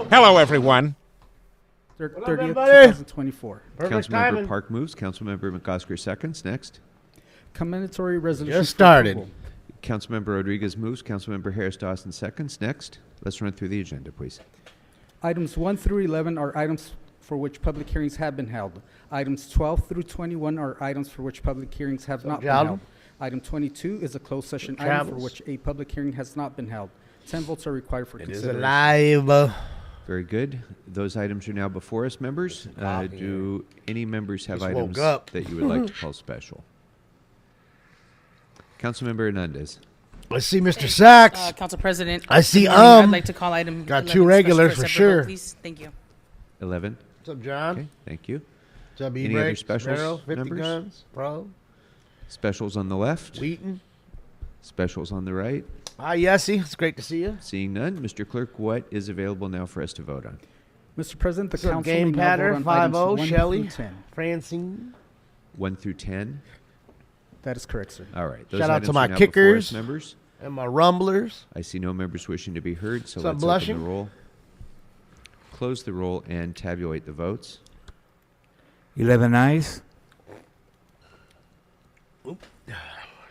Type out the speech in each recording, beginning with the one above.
Hello, everyone. 30th, 2024. Councilmember Park moves. Councilmember McCosker seconds. Next. Commendatory resolution. Just started. Councilmember Rodriguez moves. Councilmember Harris Dawson seconds. Next. Let's run through the agenda, please. Items 1 through 11 are items for which public hearings have been held. Items 12 through 21 are items for which public hearings have not been held. Item 22 is a closed session item for which a public hearing has not been held. 10 votes are required for consideration. It is alive. Very good. Those items are now before us, members. Do any members have items that you would like to call special? Councilmember Hernandez. I see Mr. Sachs. Council President. I see I'd like to call item got 11 two regulars for for separate vote, sure. please. Thank you. 11. What's up, John? Okay, thank you. What's up, Any other specials, 50 members? guns, bro. Specials on the left. Wheaton. Specials on the right. Hi, Yessie. It's great to see you. Seeing none, Mr. Clerk, what is available now for us to vote on? Mr. President, the What's up, council Game may now Patter, vote on items 5-0, 1 Shelley, through 10. Francine. 1 through 10. That is correct, sir. All right. Those Shout out items to my are now before kickers us, members. And my rumblers. I see no members wishing to be heard, so What's up, let's Blushing? open the roll, close the roll, and tabulate the votes. 11 ayes.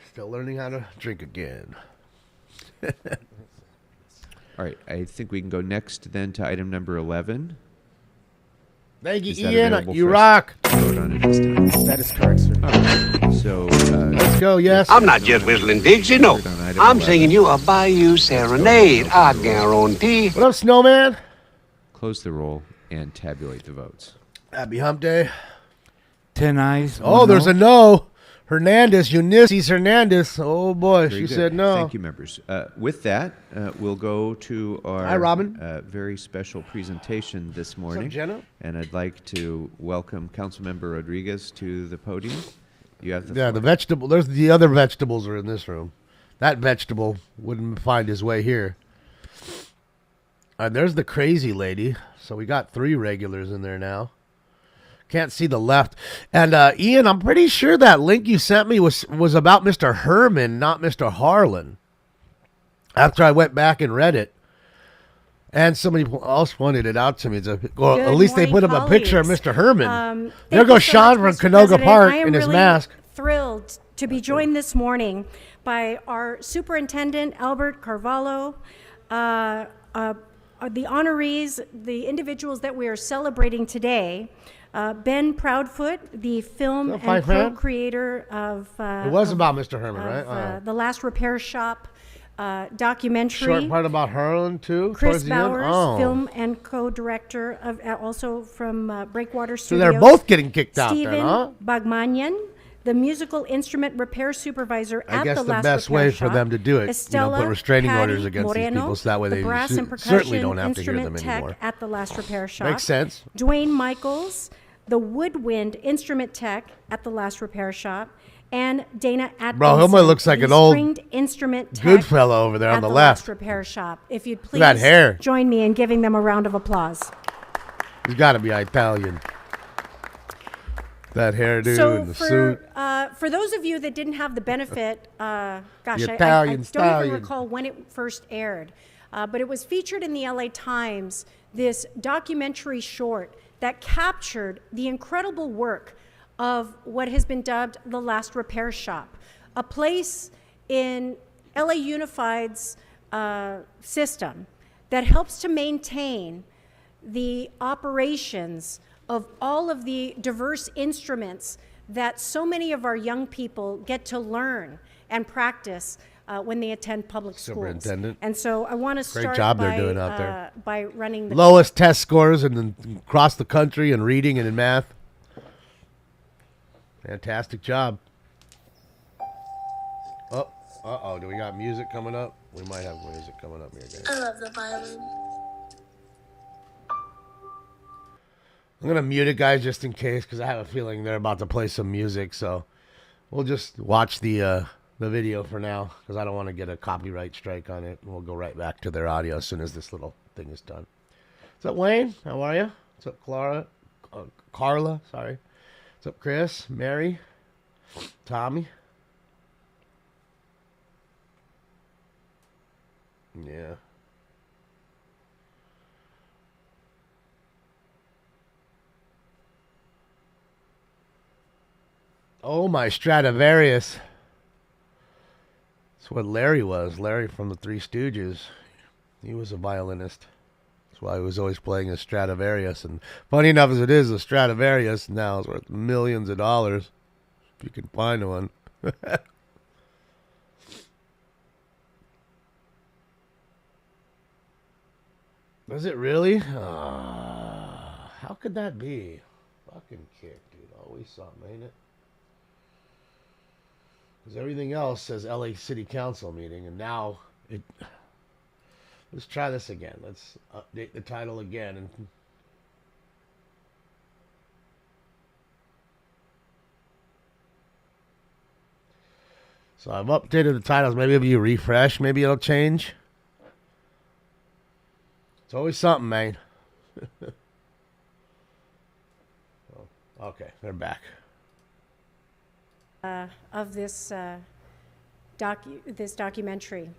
Still learning how to drink again. All right. I think we can go next then to item number 11. Thank you, Is that Ian. available You for us rock. to vote on it this time? That is correct, sir. All right. So Let's go, yes. I'm not just whistling Dixie, no. vote on item I'm 11. singing you a Bayou Serenade, I guarantee. What up, Snowman? Close the roll and tabulate the votes. Happy hump day. 10 ayes. Oh, there's a no. Hernandez, Eunice Hernandez. Oh, boy. Very She good. said no. Thank you, members. With that, we'll go to our Hi, Robin. Very special presentation this morning. Jenna? And I'd like to welcome Councilmember Rodriguez to the podium. You have the Yeah, floor. the vegetable. There's the other vegetables are in this room. That vegetable wouldn't find his way here. And there's the crazy lady. So we got 3 regulars in there now. Can't see the left. And Ian, I'm pretty sure that link you sent me was about Mr. Herman, not Mr. Harlan. After I went back and read it. And somebody else pointed it out to me. Well, at least they put up a picture of Mr. Herman. There goes Sean from Canoga Park in his mask. Thrilled to be joined this morning by our Superintendent, Albert Carvalho, the honorees, the individuals that we are celebrating today. Ben Proudfoot, the film and co-creator of it was about Mr. Herman, right? The Last Repair Shop documentary. Short part about Harlan, too? Chris Bowers, film and co-director of also from Breakwater Studios. So they're both getting kicked out Stephen then, huh? Bagmanian, the musical instrument repair supervisor at the Last Repair Shop. I guess the best way for them to do it, Estella, put restraining Patty orders against Moreno, these people so that way the they brass and certainly percussion don't have to hear them instrument tech anymore. at the Last Repair Shop. Makes sense. Dwayne Michaels, the woodwind instrument tech at the Last Repair Shop, and Dana Atkinson. Bro, Hilma looks like the an old stringed instrument tech good fella over there on at the Last left. Repair Shop. If you'd please that hair. join me in giving them a round of applause. He's got to be Italian. That hairdo So and the suit. for those of you that didn't have the benefit, gosh, The I Italian don't stallion. even recall when it first aired, but it was featured in the LA Times, this documentary short that captured the incredible work of what has been dubbed the Last Repair Shop, a place in LA Unified's system that helps to maintain the operations of all of the diverse instruments that so many of our young people get to learn and practice when they attend public schools. Superintendent. And so I want to start job by, they're doing out there. by running the Lowest test scores across the country in reading and in math. Fantastic job. Oh, uh-oh. Do we got music coming up? We might have music coming up here, guys. I love the violin. I'm going to mute it, guys, just in case, because I have a feeling they're about to play some music. So we'll just watch the video for now, because I don't want to get a copyright strike on it. And we'll go right back to their audio as soon as this little thing is done. What's up, Wayne? How are you? What's up, Carla? Sorry. What's up, Chris? Mary? Tommy? Yeah. Oh, my Stradivarius. That's what Larry was. Larry from the Three Stooges. He was a violinist. That's why he was always playing a Stradivarius. And funny enough as it is, a Stradivarius now is worth millions of dollars. If you can find one. Was it really? How could that be? Fucking kick, dude. Always something, ain't it? Because everything else says LA City Council meeting, and now it... Let's try this again. Let's update the title again. And so I've updated the titles. Maybe if you refresh, maybe it'll change. It's always something, man. Okay, they're back. Of this documentary.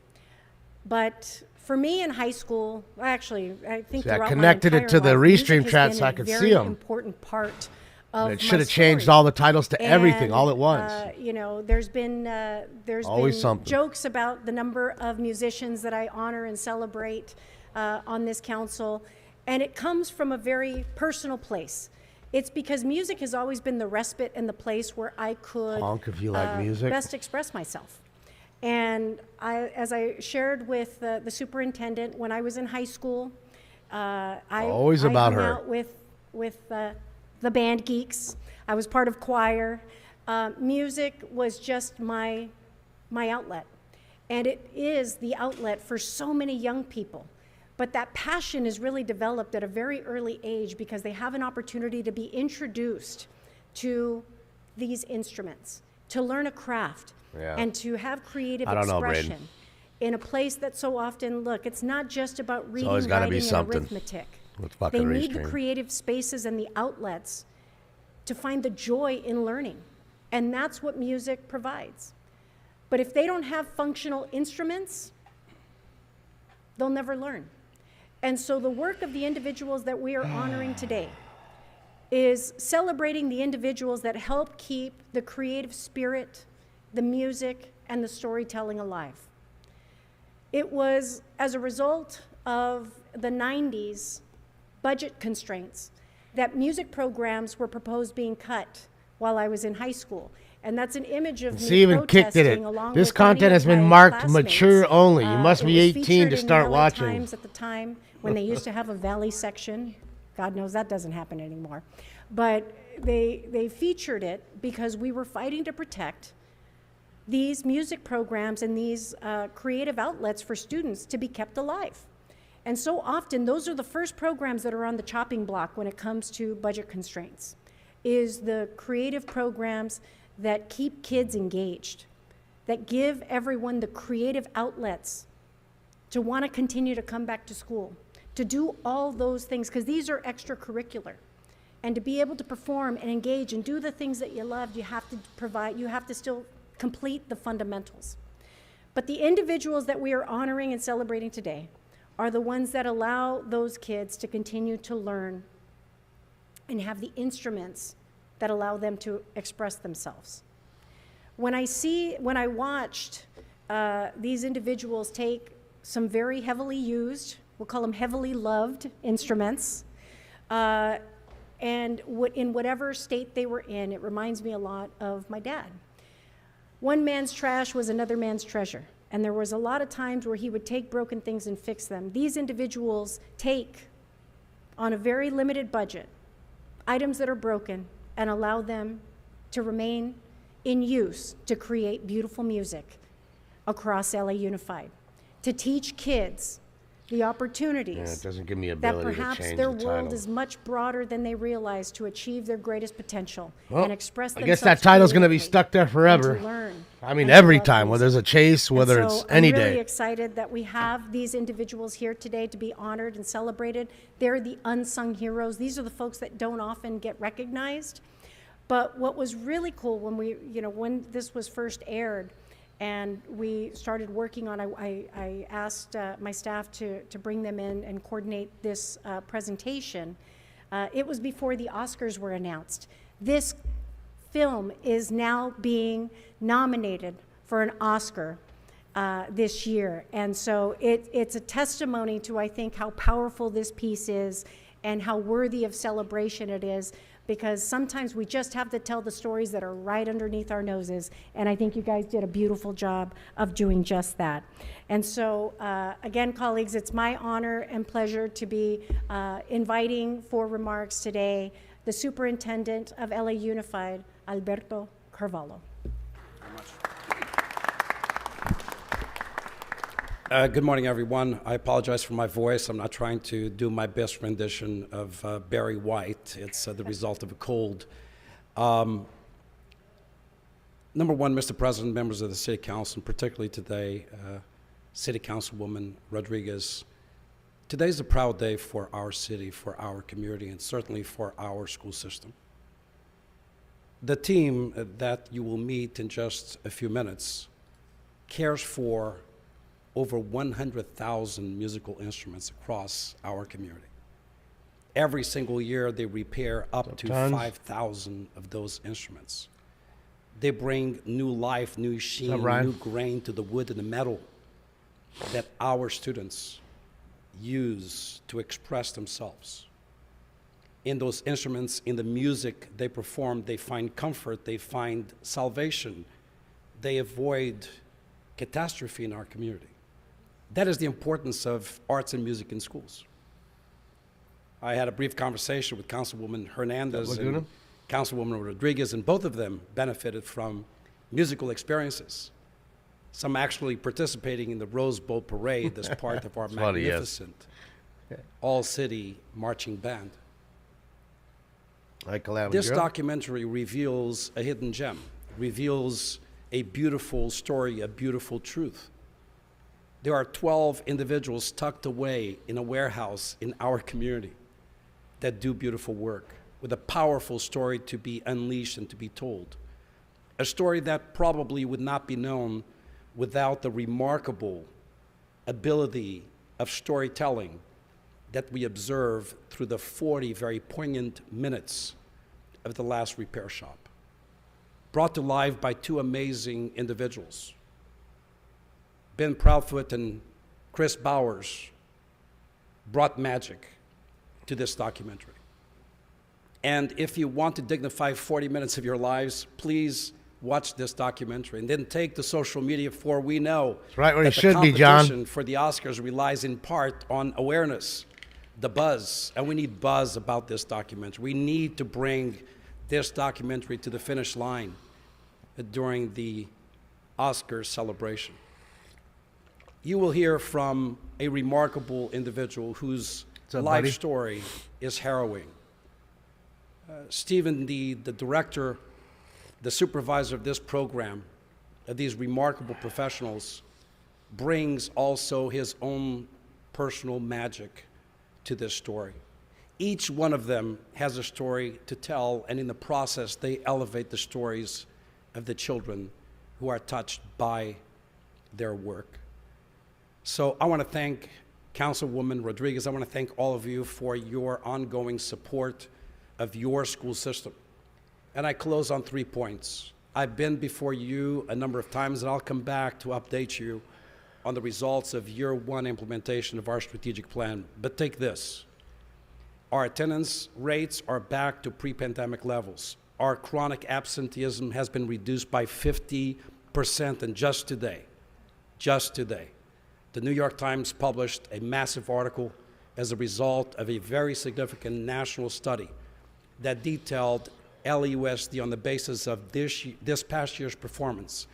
But for me in high school, actually, I think See, I throughout connected my it to the entire life, restream music chat has so I been could a see very 'em. important part of It my should have changed story. all the titles to everything And, all at once. You know, there's been Always something. jokes about the number of musicians that I honor and celebrate on this council, and it comes from a very personal place. It's because music has always been the respite and the place where I could Honk if you like music. best express myself. And as I shared with the superintendent when I was in high school, I Always about hung her. out with the band geeks. I was part of choir. Music was just my outlet, and it is the outlet for so many young people. But that passion is really developed at a very early age because they have an opportunity to be introduced to these instruments, to learn a craft, and to have creative expression in a place that so often, look, it's not just about reading, always gotta be writing, and something. arithmetic. With They fucking need the restream. creative spaces and the outlets to find the joy in learning. And that's what music provides. But if they don't have functional instruments, they'll never learn. And so the work of the individuals that we are honoring today is celebrating the individuals that help keep the creative spirit, the music, and the storytelling alive. It was as a result of the 90s budget constraints that music programs were proposed being cut while I was in high school. And that's an image of She me even kicked at protesting it. along This with content many has of been my marked classmates. mature only. You must It be was 18 featured to in start the LA watching. Times at the time when they used to have a Valley section. God knows that doesn't happen anymore. But they featured it because we were fighting to protect these music programs and these creative outlets for students to be kept alive. And so often, those are the first programs that are on the chopping block when it comes to budget constraints, is the creative programs that keep kids engaged, that give everyone the creative outlets to want to continue to come back to school, to do all those things, because these are extracurricular. And to be able to perform and engage and do the things that you love, you have to provide, you have to still complete the fundamentals. But the individuals that we are honoring and celebrating today are the ones that allow those kids to continue to learn and have the instruments that allow them to express themselves. When I watched these individuals take some very heavily used, we'll call them heavily loved instruments, and in whatever state they were in, it reminds me a lot of my dad. One man's trash was another man's treasure. And there was a lot of times where he would take broken things and fix them. These individuals take, on a very limited budget, items that are broken and allow them to remain in use to create beautiful music across LA Unified, to teach kids the opportunities It doesn't give me that ability to perhaps change their the world title. is much broader than they realize to achieve their greatest potential Well, and express I themselves guess that title's going to be creatively stuck there and to forever. learn I mean, and to every love time, whether music. there's a chase, whether And it's so any I'm really day. excited that we have these individuals here today to be honored and celebrated. They're the unsung heroes. These are the folks that don't often get recognized. But what was really cool when this was first aired and we started working on, I asked my staff to bring them in and coordinate this presentation. It was before the Oscars were announced. This film is now being nominated for an Oscar this year. And so it's a testimony to, I think, how powerful this piece is and how worthy of celebration it is, because sometimes we just have to tell the stories that are right underneath our noses. And I think you guys did a beautiful job of doing just that. And so, again, colleagues, it's my honor and pleasure to be inviting for remarks today the Superintendent of LA Unified, Alberto Carvalho. Good morning, everyone. I apologize for my voice. I'm not trying to do my best rendition of Barry White. It's the result of a cold. Number one, Mr. President, members of the City Council, and particularly today, City Councilwoman Rodriguez, today's a proud day for our city, for our community, and certainly for our school system. The team that you will meet in just a few minutes cares for over 100,000 musical instruments across our community. Every single year, they repair up to 5,000 of those instruments. They bring new life, new sheen, new grain to the wood and the metal that our students use to express themselves. In those instruments, in the music they perform, they find comfort, they find salvation, they avoid catastrophe in our community. That is the importance of arts and music in schools. I had a brief conversation with Councilwoman Hernandez and Councilwoman Rodriguez, and both of them benefited from musical experiences. Some actually participating in the Rose Bowl Parade as part of our magnificent all-city marching band. This documentary reveals a hidden gem, reveals a beautiful story, a beautiful truth. There are 12 individuals tucked away in a warehouse in our community that do beautiful work with a powerful story to be unleashed and to be told. A story that probably would not be known without the remarkable ability of storytelling that we observe through the 40 very poignant minutes of the last repair shop. Brought to life by two amazing individuals, Ben Proudfoot and Chris Bowers, brought magic to this documentary. And if you want to dignify 40 minutes of your lives, please watch this documentary and then take to social media, for we know right where that you should be, John. The competition for the Oscars relies in part on awareness, the buzz, and we need buzz about this documentary. We need to bring this documentary to the finish line during the Oscars celebration. You will hear from a remarkable individual whose life story is harrowing. Stephen, the director, the supervisor of this program, of these remarkable professionals, brings also his own personal magic to this story. Each one of them has a story to tell, and in the process, they elevate the stories of the children who are touched by their work. So I want to thank Councilwoman Rodriguez. I want to thank all of you for your ongoing support of your school system. And I close on 3 points. I've been before you a number of times, and I'll come back to update you on the results of year one implementation of our strategic plan. But take this. Our attendance rates are back to pre-pandemic levels. Our chronic absenteeism has been reduced by 50%, and just today, the New York Times published a massive article as a result of a very significant national study that detailed LAUSD on the basis of this past year's performance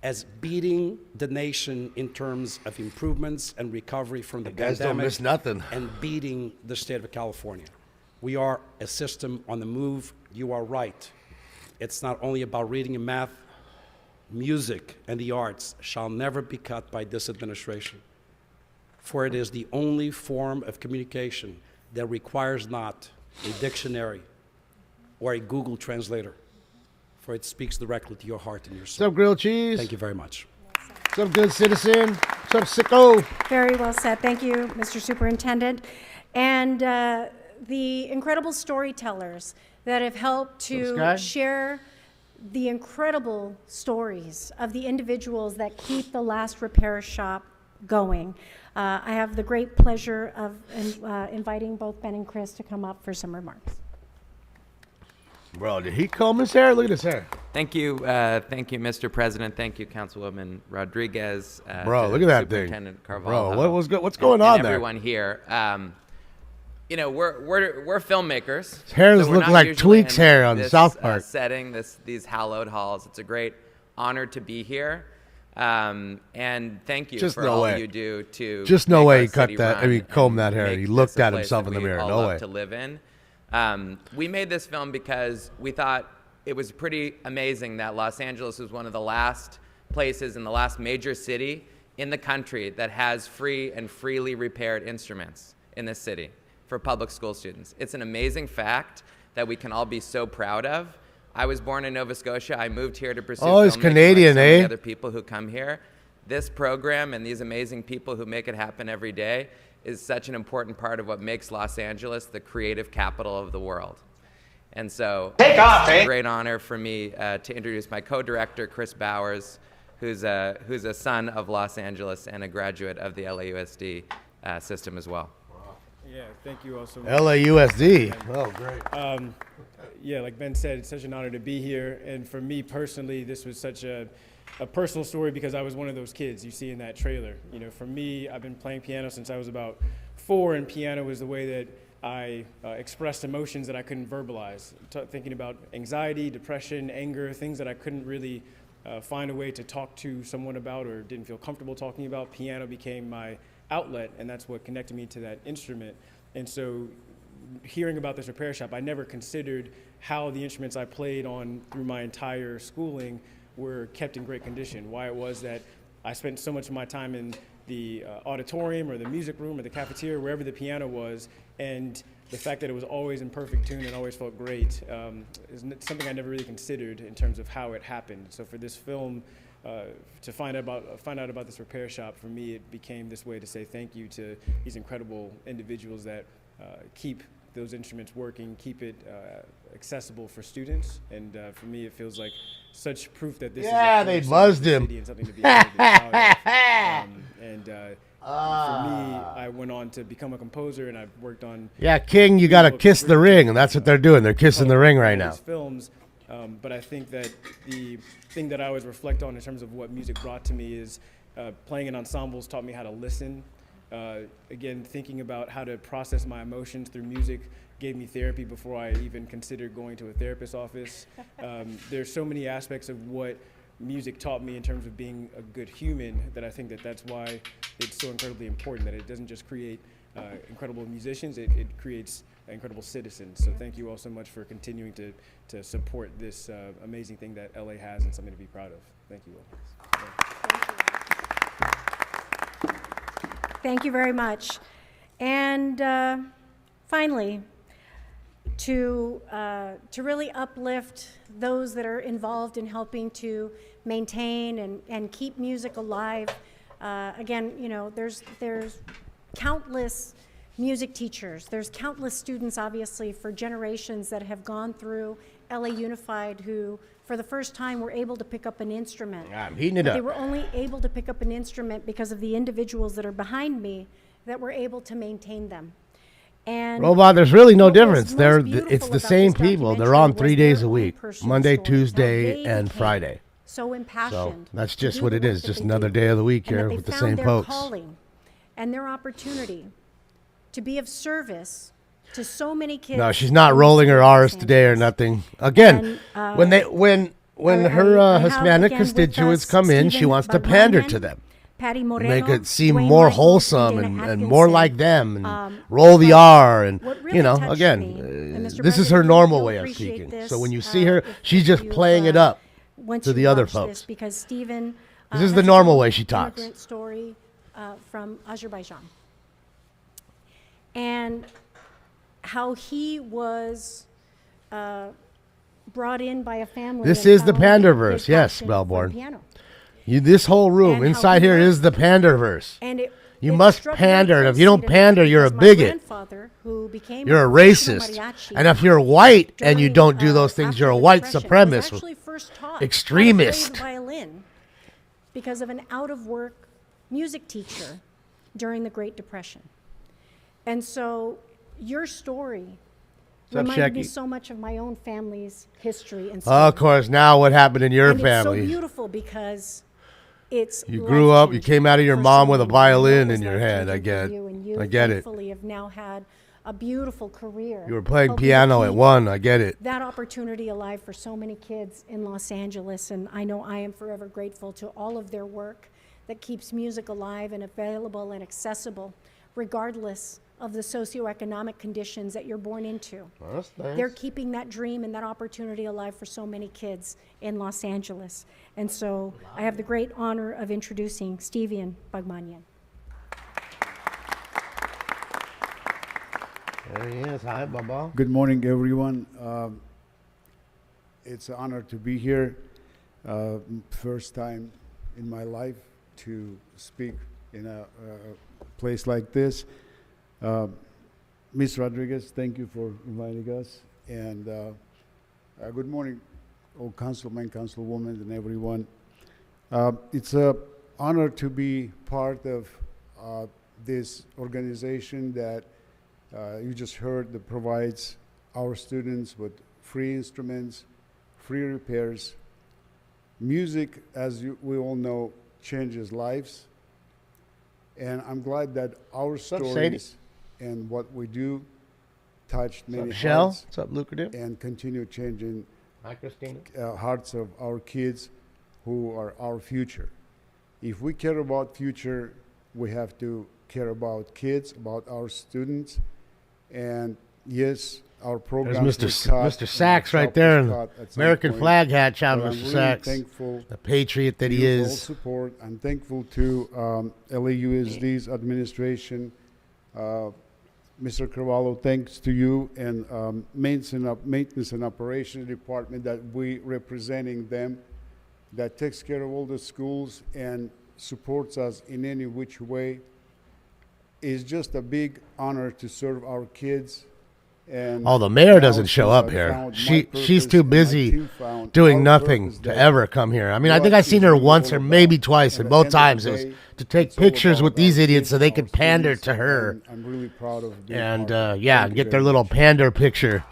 as beating the nation in terms of improvements and recovery from the pandemic. Guys don't miss nothing. And beating the state of California. We are a system on the move. You are right. It's not only about reading and math. Music and the arts shall never be cut by this administration, for it is the only form of communication that requires not a dictionary or a Google translator, for it speaks directly to your heart and your soul. What's up, grilled cheese? Thank you very much. What's up, good citizen? What's up, sicko? Very well said. Thank you, Mr. Superintendent. And the incredible storytellers that have helped to share the incredible stories of the individuals that keep the Last Repair Shop going. I have the great pleasure of inviting both Ben and Chris to come up for some remarks. Bro, did he comb his hair? Look at his hair. Thank you, Mr. President. Thank you, Councilwoman Rodriguez. Bro, to look at that thing. Superintendent Carvalho. Bro, what's going on and there? everyone here. You know, we're filmmakers. His hair so we're look not like usually Tweek's in hair on this, South Park. Setting these hallowed halls. It's a great honor to be here. And thank you Just for no all way. you do to Just no make way our he cut city that. I run mean, comb and that hair. make He this looked a at place himself that in the we mirror. all No love way. to live in. We made this film because we thought it was pretty amazing that Los Angeles was one of the last places in the last major city in the country that has free and freely repaired instruments in this city for public school students. It's an amazing fact that we can all be so proud of. I was born in Nova Scotia. I moved here to pursue Oh, he's filmmaking Canadian, like so many eh? other people who come here. This program and these amazing people who make it happen every day is such an important part of what makes Los Angeles the creative capital of the world. And so it's a great honor for me to introduce my co-director, Chris Bowers, who's a son of Los Angeles and a graduate of the LAUSD system as well. Yeah, thank you all so much. LAUSD. Oh, great. Yeah, like Ben said, it's such an honor to be here. And for me personally, this was such a personal story because I was one of those kids you see in that trailer. You know, for me, I've been playing piano since I was about 4, and piano was the way that I expressed emotions that I couldn't verbalize. Thinking about anxiety, depression, anger, things that I couldn't really find a way to talk to someone about or didn't feel comfortable talking about. Piano became my outlet, and that's what connected me to that instrument. And so hearing about this repair shop, I never considered how the instruments I played on through my entire schooling were kept in great condition, why it was that I spent so much of my time in the auditorium or the music room or the cafeteria, wherever the piano was, and the fact that it was always in perfect tune and always felt great is something I never really considered in terms of how it happened. So for this film, to find out about this repair shop, for me, it became this way to say thank you to these incredible individuals that keep those instruments working, keep it accessible for students, and for me, it feels like such proof that this is a they core buzzed city him. and something to be incredibly proud of. For me, I went on to become a composer, and I've worked on Yeah, King, you got to kiss the ring, and that's what they're doing. They're kissing the ring right now. films, but I think that the thing that I always reflect on in terms of what music brought to me is playing in ensembles taught me how to listen. Again, thinking about how to process my emotions through music gave me therapy before I even considered going to a therapist's office. There's so many aspects of what music taught me in terms of being a good human that I think that that's why it's so incredibly important, that it doesn't just create incredible musicians, it creates incredible citizens. So thank you all so much for continuing to support this amazing thing that LA has and something to be proud of. Thank you all. Thank you very much. And finally, to really uplift those that are involved in helping to maintain and keep music alive. Again, you know, there's countless music teachers. There's countless students, obviously, for generations that have gone through LA Unified who, for the first time, were able to pick up an instrument. I'm heating it But up. they were only able to pick up an instrument because of the individuals that are behind me that were able to maintain them. And Robot, there's really no what was difference. most beautiful It's the about same this people. They're documentary on was 3 their days a own week, personal Monday, stories, how Tuesday, they and became Friday. so impassioned. So that's to just do what the it work is. that Just they another do, day of the week and that here they with the found same their folks. calling and their opportunity to be of service to so many kids. No, she's not in the rolling city her of Los R's today or Angeles. nothing. Again, And, when I her have, Hispanic again, with constituents us come in, she Stephen wants to pander Bartmanyan, to them. Patty Moreno, Make it seem Dwayne more Michaels, wholesome Dana and more Atkinson. like them and Roll roll the R and, what really you know, touched again, me, and Mr. this is her President, normal you'll way of appreciate speaking. this, So when you see her, if she's just you, playing it up once to you the other watch folks. this, because Stephen This is has the his normal own way she talks. immigrant story from Azerbaijan, and how he was brought in by a family. This and is the found Panderverse, his yes, passion for Melbourne. piano. This whole room And how inside he here learned. is the Panderverse. And You it must struck very pander, and if closely you don't to me pander, you're a because my bigot. grandfather, who became You're a professional racist. mariachi And if you're white and you during, don't do those things, after you're a the white Depression, was supremacist. actually first taught Extremist. how to play the violin because of an out-of-work music teacher during the Great Depression. And so your story reminded me so much of my own family's history and story. Of course, now what happened in your and family? It's so beautiful because it's You grew up, you life-changing came out of your for mom so with a many. violin It was in your hand. I life-changing get for you, and you I get it. thankfully have now had a beautiful career. You were playing helping to piano at keep 1. I get it. that opportunity alive for so many kids in Los Angeles, and I know I am forever grateful to all of their work that keeps music alive and available and accessible, regardless of the socioeconomic conditions that you're born into. That's nice. They're keeping that dream and that opportunity alive for so many kids in Los Angeles. And so I have the great honor of introducing Steven Bagmanian. There he is. Hi, Baba. Good morning, everyone. It's an honor to be here. First time in my life to speak in a place like this. Ms. Rodriguez, thank you for inviting us. And good morning, all councilmen, councilwomen, and everyone. It's an honor to be part of this organization that you just heard that provides our students with free instruments, free repairs. Music, as we all know, changes lives. And I'm glad that our stories and what we do touched many hearts. What's up, Lucrative? And continue changing Hi, Christina. hearts of our kids who are our future. If we care about future, we have to care about kids, about our students. And yes, our programs There's were cut, Mr. Sachs right and there in was the cut at some American point. flag hat. Shout But out I'm Mr. really Sachs, thankful the patriot that he to all is. support. I'm thankful to LAUSD's administration. Mr. Carvalho, thanks to you and maintenance and operations department that we representing them, that takes care of all the schools and supports us in any which way. It's just a big honor to serve our kids. And Oh, the mayor now doesn't show since up I here. found my She's purpose too and my busy team found doing our nothing purpose to that ever come here. I mean, I what think I is seen her really once all or maybe about. twice, and At both the end times of it the was day, to take it's all pictures about with these our idiots kids so they and could our pander students, to her and I'm really proud of being and part of it. yeah, Thank and you get their very little much. pander picture.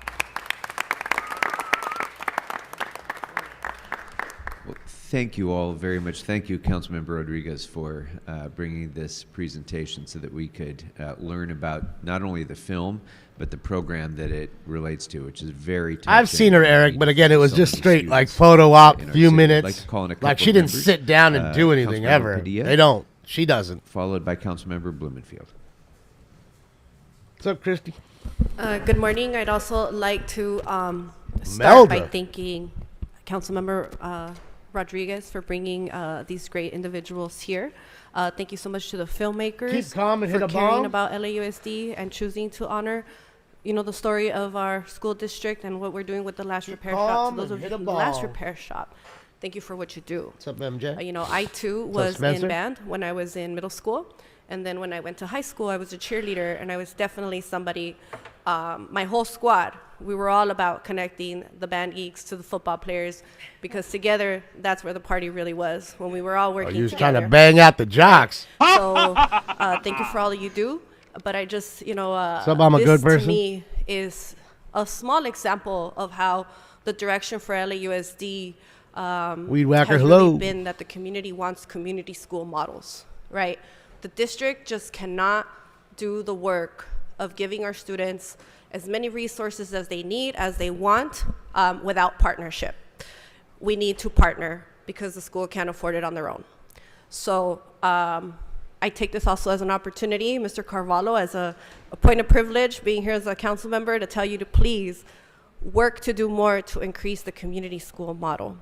Well, thank you all very much. Thank you, Councilmember Rodriguez, for bringing this presentation so that we could learn about not only the film, but the program that it relates to, which is very touching. I've seen her, and Eric, but again, it was so just many straight like students, photo op, in our few city. I'd minutes. like to call in a Like couple she of didn't members. sit down and do anything Councilmember ever. Padilla, They don't. She doesn't. followed by Councilmember Blumenfield. What's up, Christy? Good morning. I'd also like to Melda. start by thanking Councilmember Rodriguez for bringing these great individuals here. Thank you so much to the filmmakers Keep calm and for hit a caring bong. about LAUSD and choosing to honor, the story of our school district and what we're doing with the last repair shop. calm To those and of you hit a from the last bong. repair shop, thank you for what you do. What's up, MJ? I too up, was Spencer? in band when I was in middle school. And then when I went to high school, I was a cheerleader, and I was definitely somebody, my whole squad, we were all about connecting the band geeks to the football players, because together, that's where the party really was, when we were all Oh, working you was together. trying to bang out the jocks. So thank you for all that you do. But I just, up, I'm a this good to person? me is a small example of how the direction for LAUSD Weed whacker, has hello. really been that the community wants community school models, right? The district just cannot do the work of giving our students as many resources as they need, as they want, without partnership. We need to partner because the school can't afford it on their own. So I take this also as an opportunity, Mr. Carvalho, as a point of privilege, being here as a council member, to tell you to please work to do more to increase the community school model.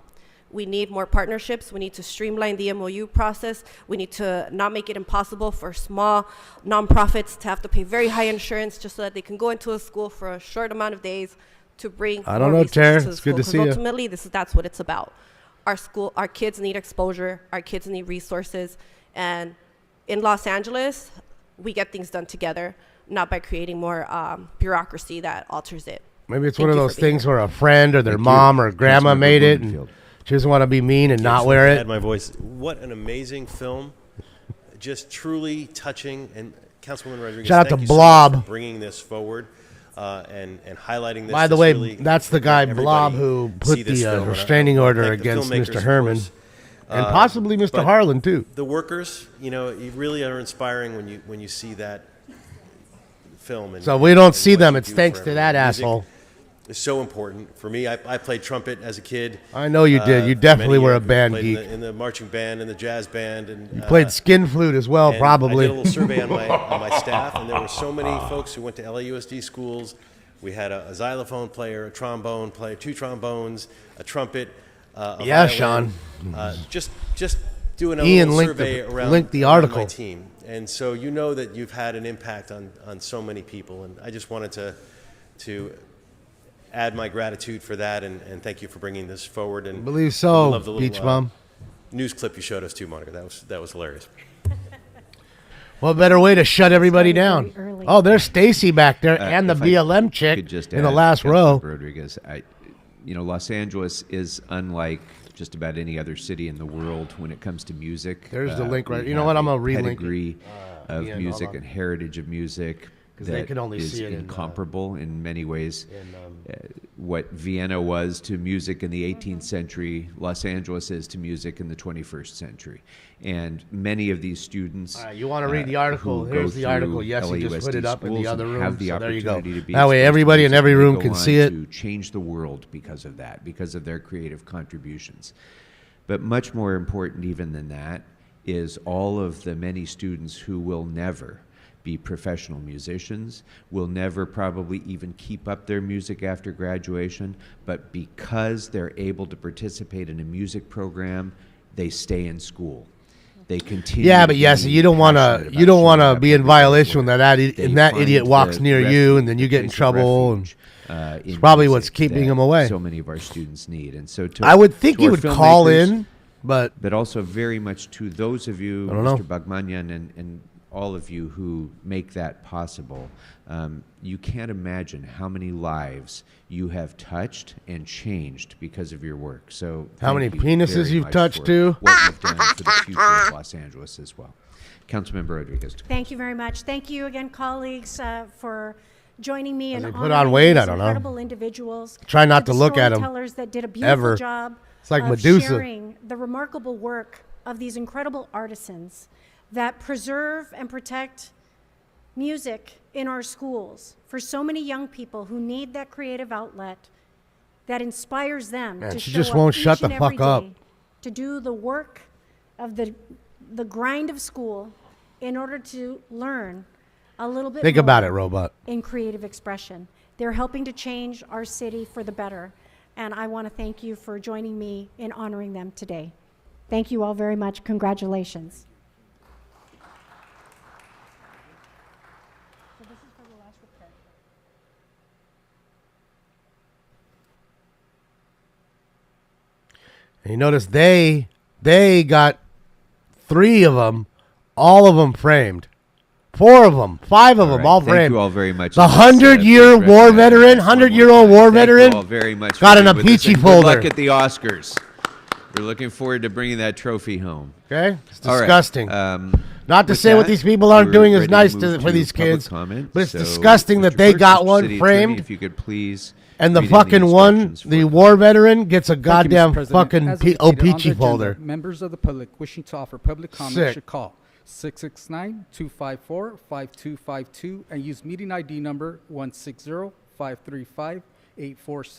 We need more partnerships. We need to streamline the MOU process. We need to not make it impossible for small nonprofits to have to pay very high insurance just so that they can go into a school for a short amount of days to bring I don't more know, resources Tara. to the It's good to school. see 'Cause you. ultimately, that's what it's about. Our kids need exposure. Our kids need resources. And in Los Angeles, we get things done together, not by creating more bureaucracy that alters it. Maybe it's Thank one of you those for being things where a friend or their Thank you. mom or grandma Councilmember made it. And Blumenfield. She doesn't want to be mean and not Just wear add it. my voice. What an amazing film. Just truly touching. And Councilwoman Rodriguez, Shout out thank to you so much Blob. for bringing this forward and highlighting this. By the This way, really that's the let guy everybody Blob who see put this the film. And I restraining wanna order thank the against filmmakers, Mr. of Herman. course. And possibly Mr. But Harlan, too. The workers, you really are inspiring when you see that film. And, So we don't and see what them. you It's do thanks for to that everyone. Music asshole. is so important for me. I played trumpet as a kid. I know you did. You for definitely many were a years. band Played geek. in the marching band and the jazz band. And You played skin flute as well, and probably. I did a little survey on my staff, and there were so many folks who went to LAUSD schools. We had a xylophone player, a trombone player, 2 trombones, a trumpet, a Yeah, violin. Just doing a Ian little linked survey around, linked the around article. my team. And so you know that you've had an impact on so many people. And I just wanted to add my gratitude for that and thank you for bringing this forward. And I believe so, we love the little, Beach Bum. news clip you showed us too, Monica. That was hilarious. What better way to shut everybody down? Oh, there's Stacy back there and the If I BLM chick could just in the add, last row. Councilmember Rodriguez, Los Angeles is unlike just about any other city in the world when it comes to music. There's the link right- we you know have what, I'm a gonna relink it. pedigree of Ian, music hold on. and heritage of music 'Cause they that can only is see it in, incomparable in many ways. What Vienna was to music in the 18th century, Los Angeles is to music in the 21st century. And many of these students. All right, you want to read the article? who Here's go the article. through Yes, he just put LAUSD it up in the schools other and room. have the So there you go. opportunity to be That way exposed to everybody in music, every they room go can on see it. to change the world because of that, because of their creative contributions. But much more important even than that is all of the many students who will never be professional musicians, will never probably even keep up their music after graduation, but because they're able to participate in a music program, they stay in school. They continue. Yeah, but to yes, be you don't want passionate to. You about don't want showing to up be in every day violation for when it. that They and that find idiot walks the near you, refuge, and then you the get in place of trouble. And refuge, it's in probably what's music keeping that him away. So many of our students need, and so to, I would think to you our would call filmmakers, in, but also very much to those of you, I don't know. Mr. Bagmanian, and all of you who make that possible. You can't imagine how many lives you have touched and changed because of your work. So How thank many you penises very you've much touched for too? What you've done for the future of Los Angeles as well. Councilmember Rodriguez. Thank you very much. Thank you again, colleagues, for joining me Has and he put on honoring weight? these I don't know. incredible individuals. Try not the to look at 'em. storytellers that did a beautiful Ever. job It's like of Medusa. sharing the remarkable work of these incredible artisans that preserve and protect music in our schools for so many young people who need that creative outlet that inspires them Man, to she show just up won't each shut and the every fuck up. day to do the work of the grind of school in order to learn a little bit Think more about it, robot. in creative expression. They're helping to change our city for the better, and I want to thank you for joining me in honoring them today. Thank you all very much. Congratulations. And you notice they got 3 of them, all of them framed. 4 of them, 5 of them, right. all Thank framed. you all very much. The Let's, 100-year please war recognize veteran, us one 100-year-old more war time. Thank veteran, you all very much got for an being with us, Apici and folder. Good luck at the Oscars. We're looking forward to bringing that trophy home. Okay, it's All right. disgusting. Not to With say what that, these people aren't we're doing is ready nice move for these public kids, comment. but it's So, disgusting that Mr. they First, got Mr. one City Attorney, framed, if you could please and the read in the fucking one, instructions for the the war veteran, gets a Thank you, Mr. goddamn President. fucking As indicated on the Opeachy agenda, folder. Members of the public wishing to offer public comment Sick. should call 669-254-5252 and use meeting ID number 160-535-8466.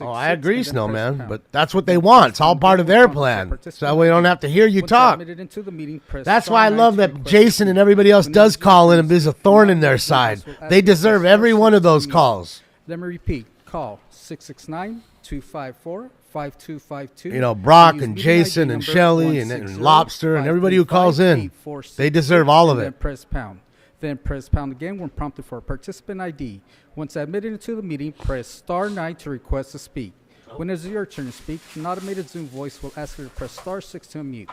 Oh, I agree, and then press Snowman, pound. but that's what they want. It's all part of their plan. So we don't have to hear you Once talk. admitted into the meeting, press That's star why I 9 love to that request a Jason speak. and everybody else When does those call in and members there's a thorn not in their members side. will ask They to deserve press every star one of 6 to those mute. calls. Let me repeat. Call 669-254-5252. You know, Brock Use and meeting ID Jason and number Shelley and Lobster and everybody who calls in. 160-535-8466, They deserve all of and it. Then press pound. Then press pound again when prompted for a participant ID. Once admitted into the meeting, press star 9 to request to speak. When it's your turn to speak, an automated Zoom voice will ask you to press star 6 to unmute.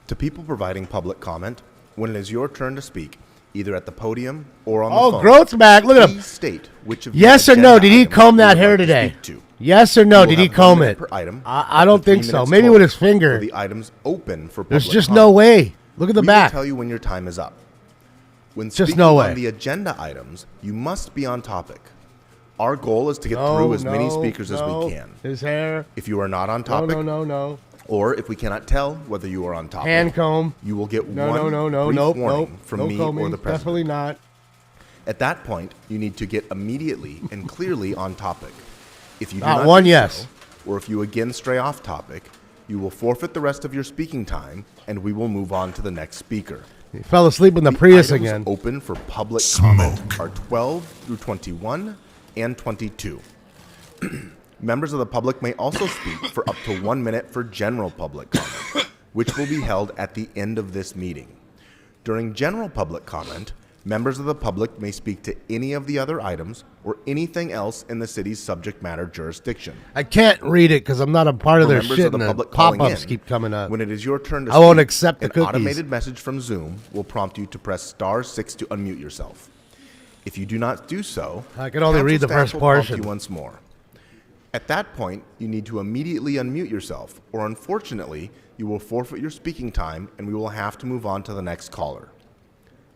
To people providing public comment, when it is your turn to speak, either at the podium or on the Oh, phone, Groat's back. Look at him. please state which of Yes the or no, agenda did he items comb you that would hair like to today? speak to. Yes or no? You will Did he have 1 comb minute it? per item, I don't up to 3 think so. minutes Maybe total with his for finger. the items open for There's public just comment. no way. Look at the We back. will tell you when your time is up. When Just speaking no way. on the agenda items, you must be on topic. Our goal is to get No, through as many no, speakers as no. we can. His hair. If you are not on No, topic, no. or if we cannot tell whether you are on topic, Hand comb. you will get No, one no, brief nope, warning nope. from No me combing. or the president. Definitely not. At that point, you need to get immediately and clearly on topic. If you do Not not one do yes. so, or if you again stray off topic, you will forfeit the rest of your speaking time, and we will move on to the next speaker. He fell asleep in the Prius items again. Open for public comment are 12 through 21 and 22. Members of the public may also speak for up to 1 minute for general public comment, which will be held at the end of this meeting. During general public comment, members of the public may speak to any of the other items or anything else in the city's subject matter jurisdiction. I can't read it because I'm not a part of For their members shit, of the and the public calling pop-ups in, keep coming up. When it is your turn to I won't speak, accept the an cookies. automated message from Zoom will prompt you to press *6 to unmute yourself. If you do not do so, I can only council read the staff first will prompt portion. you once more. At that point, you need to immediately unmute yourself, or unfortunately, you will forfeit your speaking time and we will have to move on to the next caller.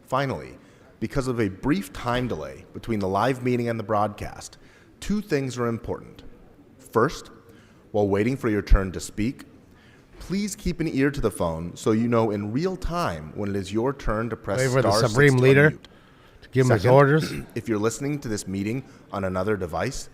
Finally, because of a brief time delay between the live meeting and the broadcast, 2 things are important. First, while waiting for your turn to speak, please keep an ear to the phone so you know in real time when it is your turn to press Wait for the *6 Supreme to Leader unmute. to give him his Second, orders. If you're listening to this meeting on another device,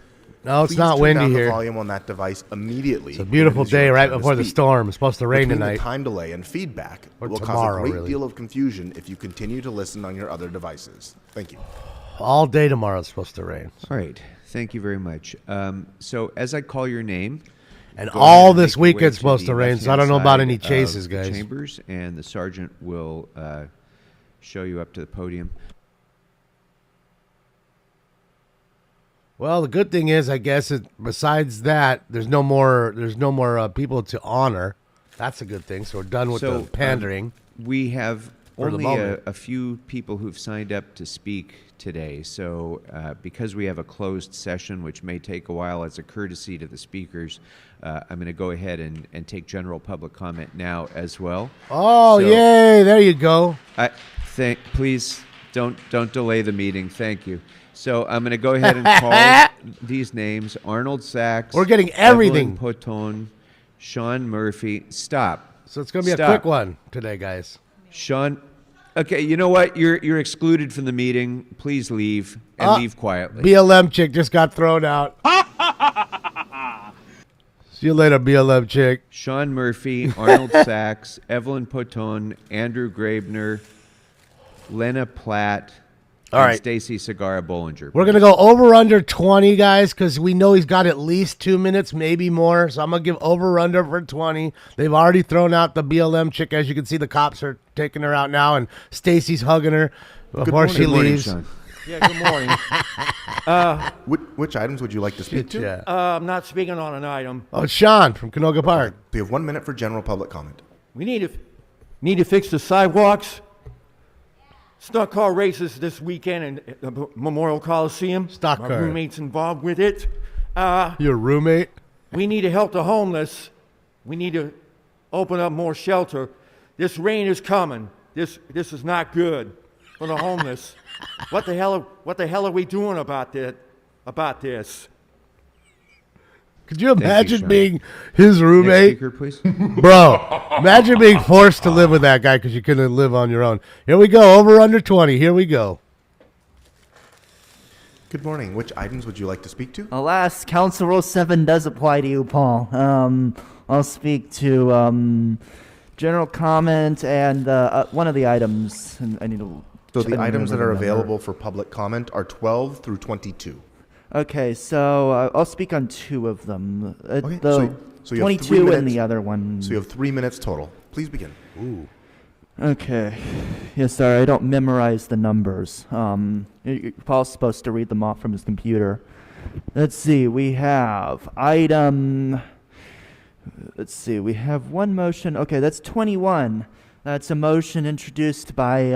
No, it's please not turn windy down here. the volume on that device immediately. It's a beautiful when it is your day right turn to before the speak. storm. It's supposed to rain Between tonight. the time delay and feedback, Or it will cause tomorrow, a great really. deal of confusion if you continue to listen on your other devices. Thank you. All day tomorrow it's supposed to rain. All right. Thank you very much. So as I call your name, And go all ahead and this make your way weekend's to supposed the to rain, so I left-hand don't know about side any of chases, the guys. Chambers, and the sergeant will show you up to the podium. Well, the good thing is, I guess, besides that, there's no more people to honor. That's a good thing. So we're done with the pandering. We have For the only moment. a few people who've signed up to speak today. So because we have a closed session, which may take a while as a courtesy to the speakers, I'm going to go ahead and take general public comment now as well. Oh, So yay! There you go. please don't delay the meeting. Thank you. So I'm going to go ahead and call these names: Arnold Sachs. We're getting everything. Evelyn Poton, Sean Murphy. Stop. So it's going to be Stop. a quick one today, guys. Sean, okay, you know what? You're excluded from the meeting. Please leave and leave quietly. BLM chick just got thrown out. See you later, BLM chick. Sean Murphy, Arnold Sachs, Evelyn Poton, Andrew Grabner, Lena Platt, All and right. Stacy Segarra Bollinger. We're going to go over under 20, guys, because we know he's got at least 2 minutes, maybe more. So I'm going to give over under for 20. They've already thrown out the BLM chick. As you can see, the cops are taking her out now, and Stacy's hugging her before she Good morning, leaves. Sean. Yeah, good morning. Which items would you like to speak to? Yeah. I'm not speaking on an item. Oh, it's Sean from Canoga Park. So you have 1 minute for general public comment. We need to fix the sidewalks. Stock car races this weekend in the Memorial Coliseum. Stock My car. roommate's involved with it. Your roommate? We need to help the homeless. We need to open up more shelter. This rain is coming. This is not good for the homeless. What the hell are we doing about this? Could you imagine Sean. being his Next roommate? speaker, please. Bro, imagine being forced to live with that guy because you couldn't live on your own. Here we go, over under 20. Here we go. Good morning. Which items would you like to speak to? Alas, Council Rule 7 does apply to you, Paul. I'll speak to general comment and one of the items. And I need to. So I the don't items that are remember. available for public comment are 12 through 22. Okay, so I'll speak on 2 of them. Okay, The so you have 22 3 and minutes. the other one. So you have 3 minutes total. Please begin. Ooh. Okay. Yeah, sorry, I don't memorize the numbers. Paul's supposed to read them off from his computer. Let's see, we have item. Let's see, we have one motion. Okay, that's 21. That's a motion introduced by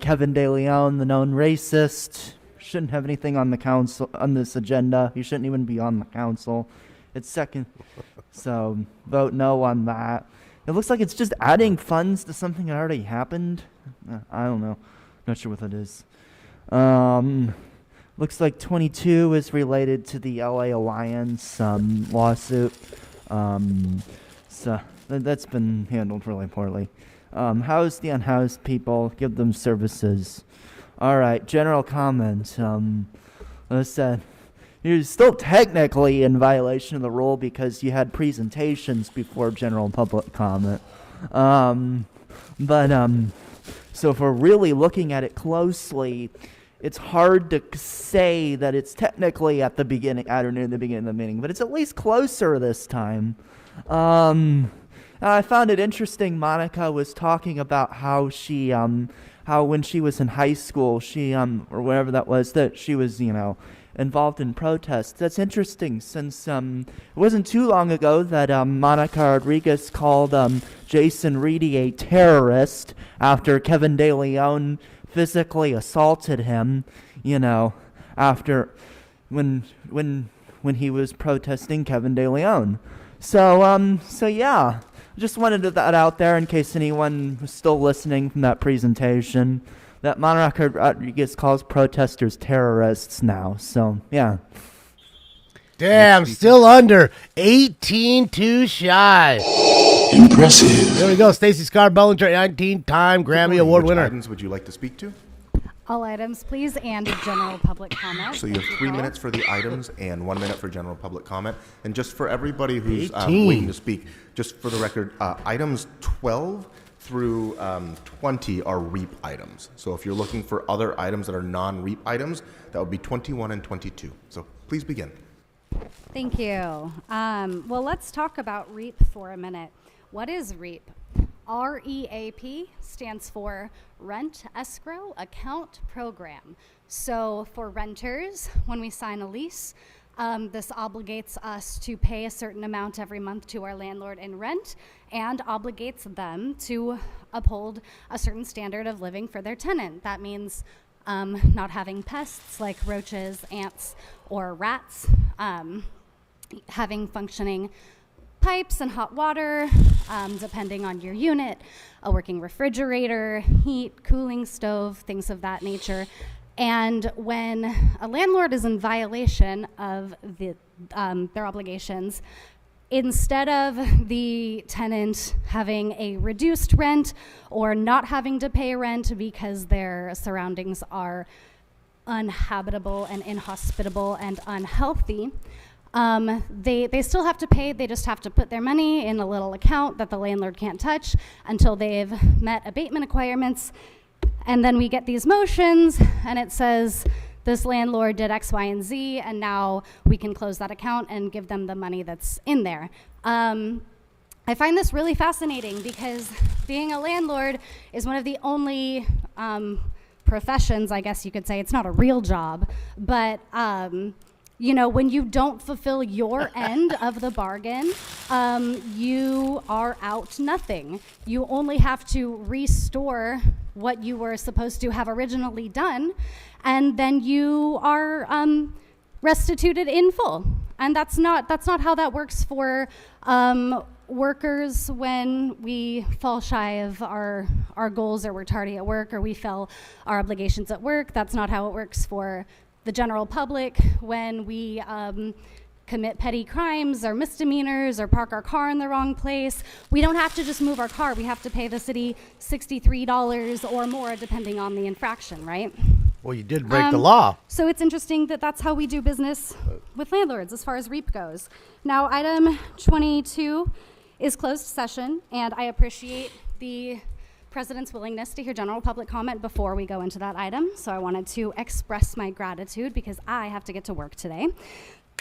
Kevin De Leon, the known racist. shouldn't have anything on the council, on this agenda. He shouldn't even be on the council. It's second. So vote no on that. It looks like it's just adding funds to something that already happened. I don't know. Not sure what that is. Looks like 22 is related to the LA Alliance lawsuit. So that's been handled really poorly. House the unhoused people, give them services. All right, general comment. As I said, you're still technically in violation of the rule because you had presentations before general public comment. So if we're really looking at it closely, it's hard to say that it's technically at the beginning, at or near the beginning of the meeting, but it's at least closer this time. I found it interesting. Monica was talking about how she, how when she was in high school, she, or whatever that was, that she was, involved in protests. That's interesting since it wasn't too long ago that Monica Rodriguez called Jason Reedy a terrorist after Kevin De Leon physically assaulted him, after when he was protesting Kevin De Leon. So yeah, just wanted to that out there in case anyone was still listening from that presentation, that Monica Rodriguez calls protesters terrorists now. So yeah. Damn, still under 18 too shy. Impressive. There we go. Stacey Scar Bellinger, 19-time Grammy Award Which winner. items would you like to speak to? All items, please, and general public comment. So you have 3 minutes for the items and 1 minute for general public comment. And just for everybody who's 18. waiting to speak, just for the record, items 12 through 20 are REAP items. So if you're looking for other items that are non-REAP items, that would be 21 and 22. So please begin. Thank you. Well, let's talk about REAP for a minute. What is REAP? REAP stands for Rent Escrow Account Program. So for renters, when we sign a lease, this obligates us to pay a certain amount every month to our landlord in rent and obligates them to uphold a certain standard of living for their tenant. That means not having pests like roaches, ants, or rats, having functioning pipes and hot water, depending on your unit, a working refrigerator, heat, cooling stove, things of that nature. And when a landlord is in violation of their obligations, instead of the tenant having a reduced rent or not having to pay rent because their surroundings are uninhabitable and inhospitable and unhealthy, they still have to pay. They just have to put their money in a little account that the landlord can't touch until they've met abatement requirements. And then we get these motions, and it says this landlord did X, Y, and Z, and now we can close that account and give them the money that's in there. I find this really fascinating because being a landlord is one of the only professions, I guess you could say. It's not a real job, but when you don't fulfill your end of the bargain, you are out nothing. You only have to restore what you were supposed to have originally done, and then you are restituted in full. And that's not how that works for workers when we fall shy of our goals, or we're tardy at work, or we fail our obligations at work. That's not how it works for the general public when we commit petty crimes or misdemeanors or park our car in the wrong place. We don't have to just move our car. We have to pay the city $63 or more depending on the infraction, right? Well, you did break the law. So it's interesting that that's how we do business with landlords as far as REAP goes. Now, item 22 is closed session, and I appreciate the President's willingness to hear general public comment before we go into that item. So I wanted to express my gratitude because I have to get to work today.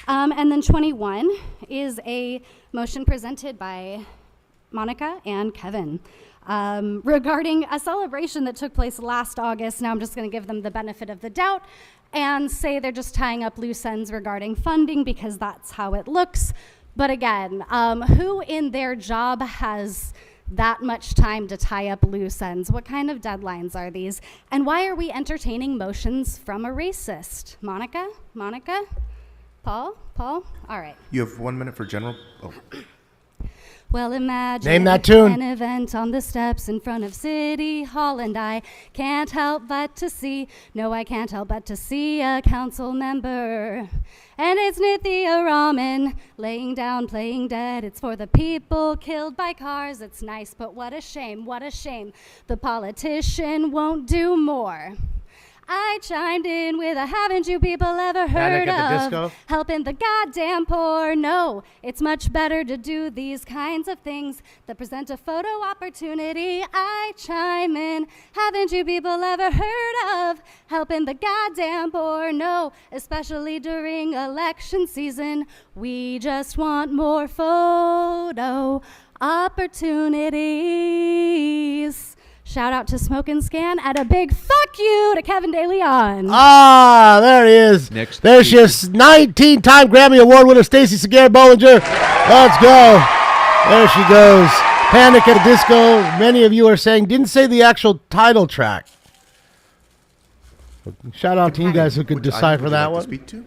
And then 21 is a motion presented by Monica and Kevin regarding a celebration that took place last August. Now I'm just going to give them the benefit of the doubt and say they're just tying up loose ends regarding funding because that's how it looks. But again, who in their job has that much time to tie up loose ends? What kind of deadlines are these? And why are we entertaining motions from a racist? Monica? Paul? All right. You have 1 minute for general. Oh. Well, imagine Name that tune. an event on the steps in front of City Hall, and I can't help but to see, no, I can't help but to see a council member. And it's Nithya Raman laying down, playing dead. It's for the people killed by cars. It's nice, but what a shame, what a shame. The politician won't do more. I chimed in with a haven't you people ever heard Panic at the of Disco? helping the goddamn poor? No, it's much better to do these kinds of things that present a photo opportunity. I chime in, haven't you people ever heard of helping the goddamn poor? No, especially during election season. We just want more photo opportunities. Shout out to Smoke and Scan and a big fuck you to Kevin De Leon. Ah, there he is. Next There's speaker. your 19-time Grammy Award winner, Stacey Segar Bollinger. Let's go. There she goes. Panic at the Disco. Many of you are saying, didn't say the actual title track. Shout out to you guys who could Which item decipher would you that like one. to speak to?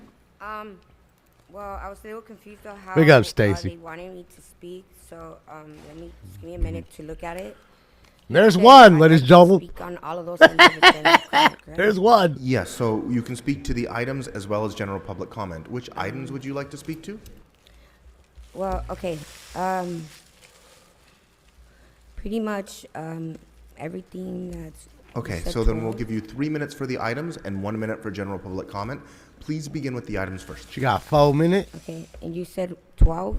Well, I was a little confused on how Big up, Stacy. they wanted me to speak, so let me just give me a minute to look at it. There's Okay, one, I'd ladies like to and gentlemen. speak on all of those items within the comment, correct? There's one. Yes, so you can speak to the items as well as general public comment. Which items would you like to speak to? Well, okay. Pretty much everything that's. Okay, said so then we'll 12. give you 3 minutes for the items and 1 minute for general public comment. Please begin with the items first. She got 4 minutes. Okay, and you said 12?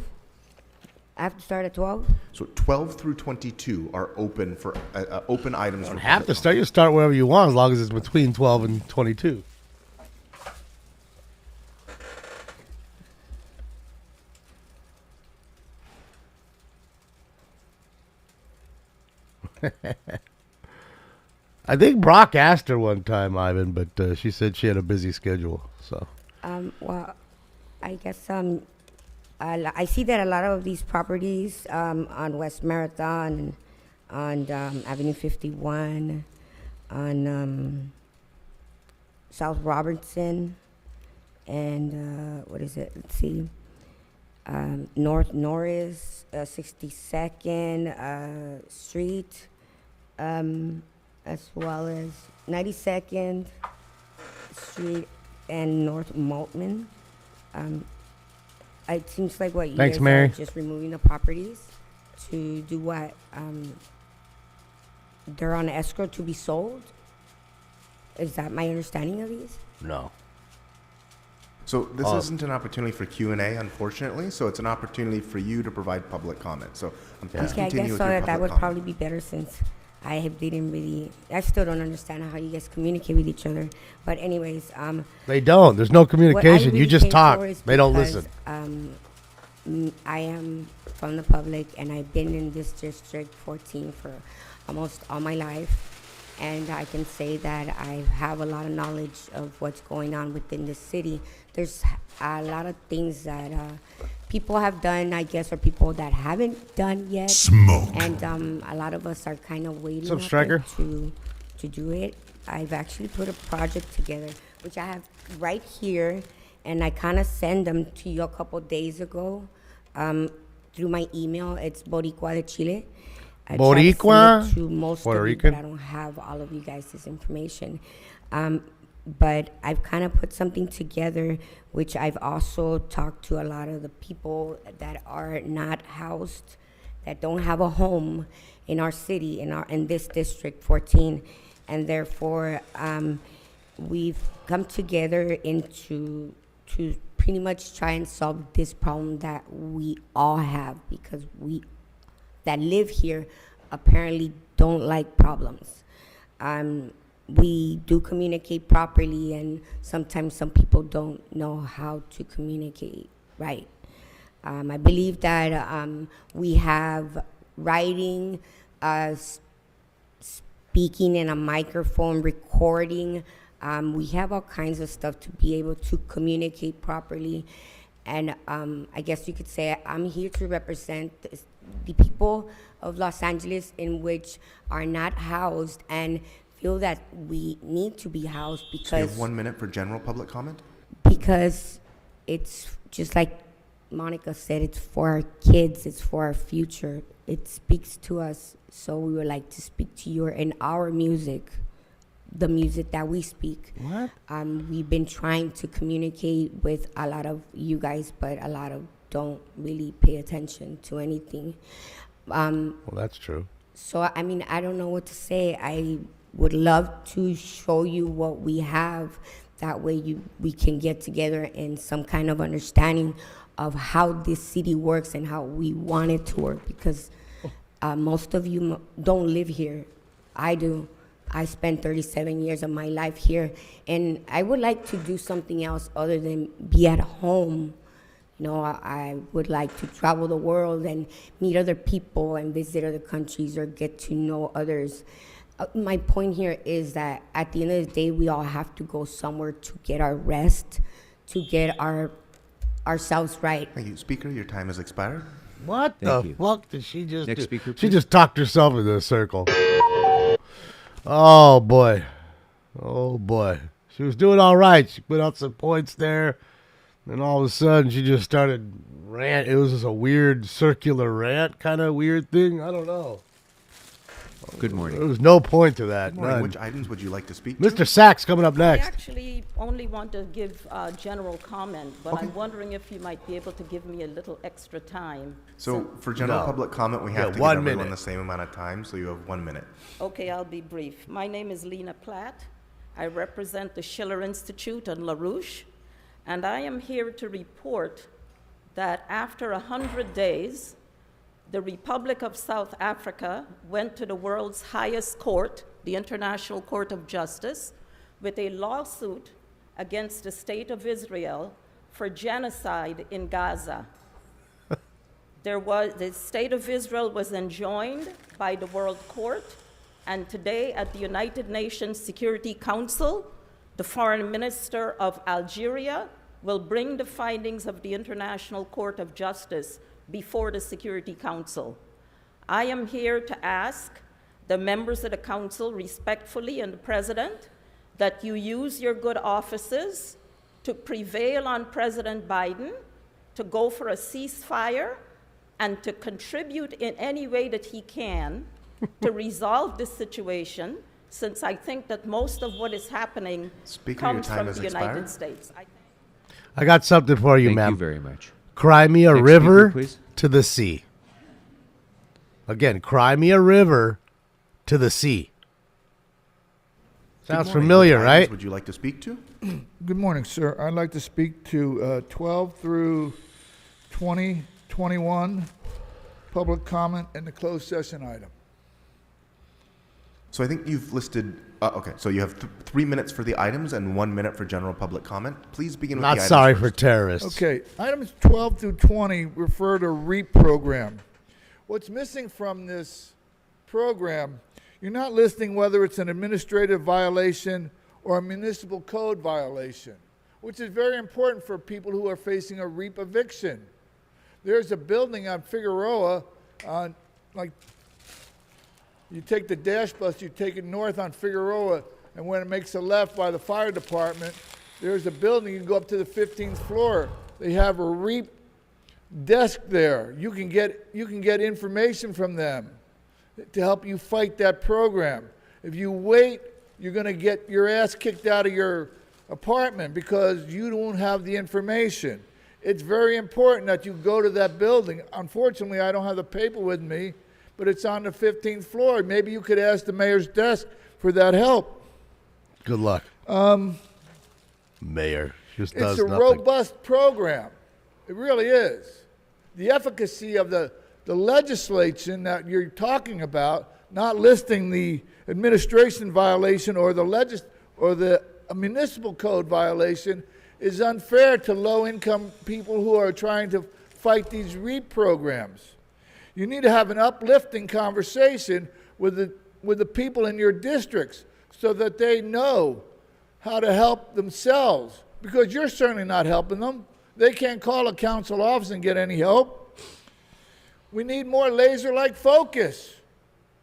I have to start at 12? So 12 through 22 are open for open items. You for don't have public to start. You start wherever you want as long as it's between 12 and 22. I think Brock asked her one time, Ivan, but she said she had a busy schedule. So Well, I guess I see that a lot of these properties on West Marathon, on Avenue 51, on South Robertson, and what is it? Let's see. North Norris, 62nd Street, as well as 92nd Street and North Maltman. It seems like what you Thanks, guys Mary. are just removing the properties to do what? They're on escrow to be sold? Is that my understanding of these? no. So this Oh. isn't an opportunity for Q&A, unfortunately. So it's an opportunity for you to provide public comment. So please Okay, I continue guess with so your that public would comment. probably be better since I still don't understand how you guys communicate with each other. But anyways, They don't. There's no what I communication. really You just came talk. for is They don't because, listen. I am from the public, and I've been in this district 14 for almost all my life. And I can say that I have a lot of knowledge of what's going on within the city. There's a lot of things that people have done, I guess, or people that haven't done yet. Smoke. And a lot of us are kind of waiting What's up, out Striker? there to do it. I've actually put a project together, which I have right here, and I kind of sent them to you a couple days ago through my email. It's Boricua de Chile. I try to send it Boricua? to most Puerto of you, Rican? but I don't have all of you guys' information. But I've kind of put something together, which I've also talked to a lot of the people that are not housed, that don't have a home in our city, in this district 14, and therefore we've come together to pretty much try and solve this problem that we all have, because we that live here apparently don't like problems. We do communicate properly, and sometimes some people don't know how to communicate right. I believe that we have writing, speaking in a microphone, recording. We have all kinds of stuff to be able to communicate properly. And I guess you could say I'm here to represent the people of Los Angeles in which are not housed and feel that we need to be housed So you because have 1 minute for general public comment. because it's just like Monica said, it's for our kids, it's for our future. It speaks to us, so we would like to speak to you in our music, the music that we speak. What? We've been trying to communicate with a lot of you guys, but a lot of don't really pay attention to anything. Well, that's true. So, I mean, I don't know what to say. I would love to show you what we have. That way we can get together in some kind of understanding of how this city works and how we want it to work, because most of you don't live here. I do. I spent 37 years of my life here, and I would like to do something else other than be at home. You know, I would like to travel the world and meet other people and visit other countries or get to know others. My point here is that at the end of the day, we all have to go somewhere to get our rest, to get ourselves right. Thank you. Speaker, your time has expired. What Thank the you. fuck did she just Next do? speaker, She please. just talked herself into a circle. Oh, boy. Oh, boy. She was doing all right. She put out some points there. Then all of a sudden, she just started rant. It was just a weird circular rant kind of weird thing. I don't know. Good morning. There was no point to that. Good morning. None. Which items would you like to speak to? Mr. Sachs coming up I next. actually only want to give a general comment, but Okay. I'm wondering if you might be able to give me a little extra time. So for general No. public comment, we have Yeah, to give 1 everyone minute. the same amount of time, so you have 1 minute. Okay, I'll be brief. My name is Lena Platt. I represent the Schiller Institute on LaRouche, and I am here to report that after 100 days, the Republic of South Africa went to the world's highest court, the International Court of Justice, with a lawsuit against the State of Israel for genocide in Gaza. The State of Israel was enjoined by the World Court, and today at the United Nations Security Council, the Foreign Minister of Algeria will bring the findings of the International Court of Justice before the Security Council. I am here to ask the members of the council respectfully and the president that you use your good offices to prevail on President Biden to go for a ceasefire and to contribute in any way that he can to resolve this situation, since I think that most of what is happening Speaker, your comes time from has the United expired. States. I got something for you, Thank ma'am. you very much. Cry me a Next river speaker, please. to the sea. Again, cry me a river to the sea. Sounds Good morning. familiar, Which right? items would you like to speak to? Good morning, sir. I'd like to speak to 12 through 2021, public comment, and the closed session item. So I think you've listed, okay, so you have 3 minutes for the items and 1 minute for general public comment. Please begin with the Not items sorry first. for terrorists. Okay, items 12 through 20 refer to REAP program. What's missing from this program, you're not listing whether it's an administrative violation or a municipal code violation, which is very important for people who are facing a REAP eviction. There's a building on Figueroa, like you take the dash bus, you take it north on Figueroa, and when it makes a left by the fire department, there's a building, you can go up to the 15th floor. They have a REAP desk there. You can get information from them to help you fight that program. If you wait, you're going to get your ass kicked out of your apartment because you don't have the information. It's very important that you go to that building. Unfortunately, I don't have the paper with me, but it's on the 15th floor. Maybe you could ask the mayor's desk for that help. Good luck. Mayor just does It's a nothing. robust program. It really is. The efficacy of the legislation that you're talking about, not listing the administration violation or the municipal code violation, is unfair to low-income people who are trying to fight these REAP programs. You need to have an uplifting conversation with the people in your districts so that they know how to help themselves, because you're certainly not helping them. They can't call a council office and get any help. We need more laser-like focus.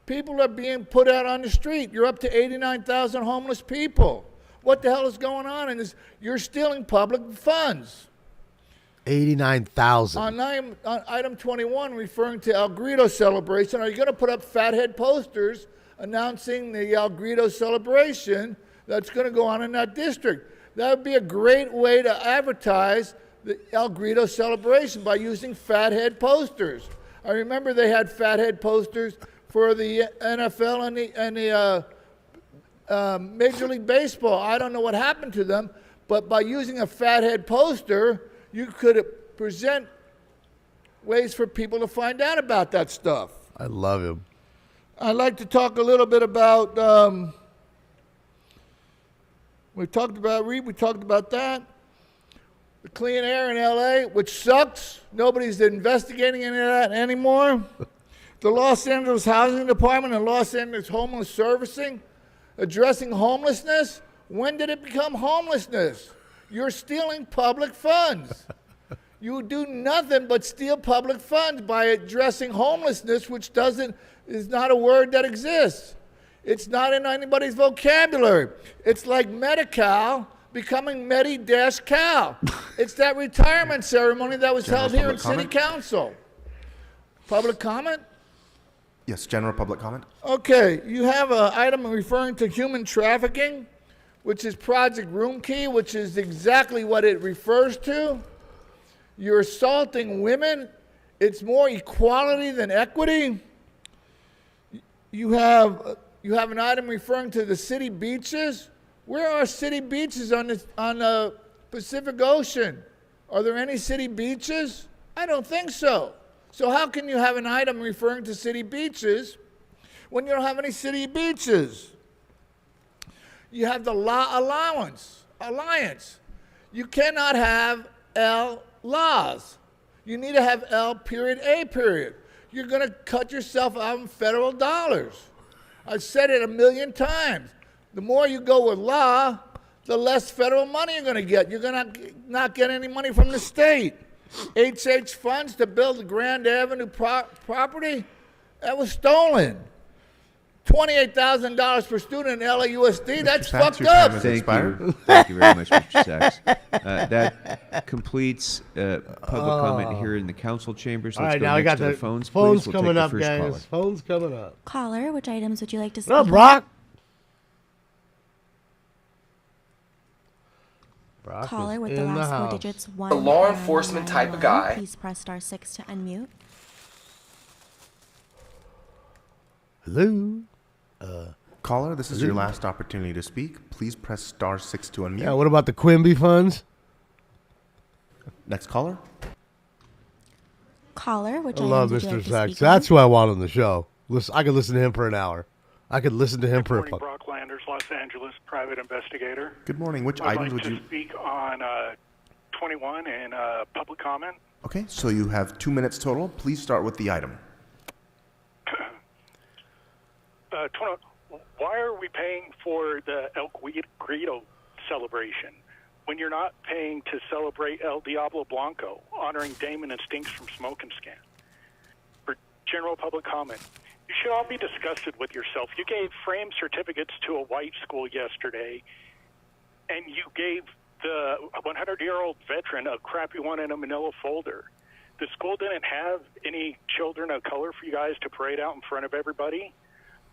People are being put out on the street. You're up to 89,000 homeless people. What the hell is going on in this? You're stealing public funds. 89,000. On item 21, referring to El Grito celebration, are you going to put up fathead posters announcing the El Grito celebration that's going to go on in that district? That would be a great way to advertise the El Grito celebration by using fathead posters. I remember they had fathead posters for the NFL and the Major League Baseball. I don't know what happened to them, but by using a fathead poster, you could present ways for people to find out about that stuff. I love him. I'd like to talk a little bit about, we talked about REAP, we talked about that. The clean air in LA, which sucks. Nobody's investigating any of that anymore. The Los Angeles Housing Department and Los Angeles Homeless Servicing, addressing homelessness. When did it become homelessness? You're stealing public funds. You do nothing but steal public funds by addressing homelessness, which is not a word that exists. It's not in anybody's vocabulary. It's like Medi-Cal becoming Medi-Cal. It's that retirement ceremony that was held here in City Council. Public comment? Yes, general public comment. Okay, you have an item referring to human trafficking, which is Project Room Key, which is exactly what it refers to. You're assaulting women. It's more equality than equity. You have an item referring to the city beaches. Where are city beaches on the Pacific Ocean? Are there any city beaches? I don't think so. So how can you have an item referring to city beaches when you don't have any city beaches? You have the Law Alliance. You cannot have L laws. You need to have L period A period. You're going to cut yourself out in federal dollars. I've said it 1,000,000 times. The more you go with law, the less federal money you're going to get. You're going to not get any money from the state. HH funds to build the Grand Avenue property, that was stolen. $28,000 per student in LAUSD, that's fucked up. Thank you. Thank you very much, Mr. Sachs. That completes public comment here in the council chambers. All Let's right, go now we next got to the phones, phones please. We'll coming take up, the first guys. caller. Phones coming up. Caller, which items would you like to speak What up, on? Brock? Brock Caller is with the in last four house. digits, one. A law enforcement type of guy. Please press *6 to unmute. Hello? Caller, this is your last opportunity to speak. Please press *6 to unmute. Yeah, what about the Quimby funds? Next caller. Caller, which I love items would you Mr. like to Sachs. speak That's on? who I want on the show. Listen, I could listen to him for an hour. I could listen to him for a Good morning, Brock Landers, Los Angeles, private investigator. Good morning. Which I'd items like would you... to speak on 21 and public comment. Okay, so you have 2 minutes total. Please start with the item. 20, why are we paying for the El Grito celebration when you're not paying to celebrate El Diablo Blanco, honoring Damon and Stinks from Smoke and Scan? For general public comment, you should all be disgusted with yourself. You gave framed certificates to a white school yesterday, and you gave the 100-year-old veteran a crappy one in a manila folder. The school didn't have any children of color for you guys to parade out in front of everybody.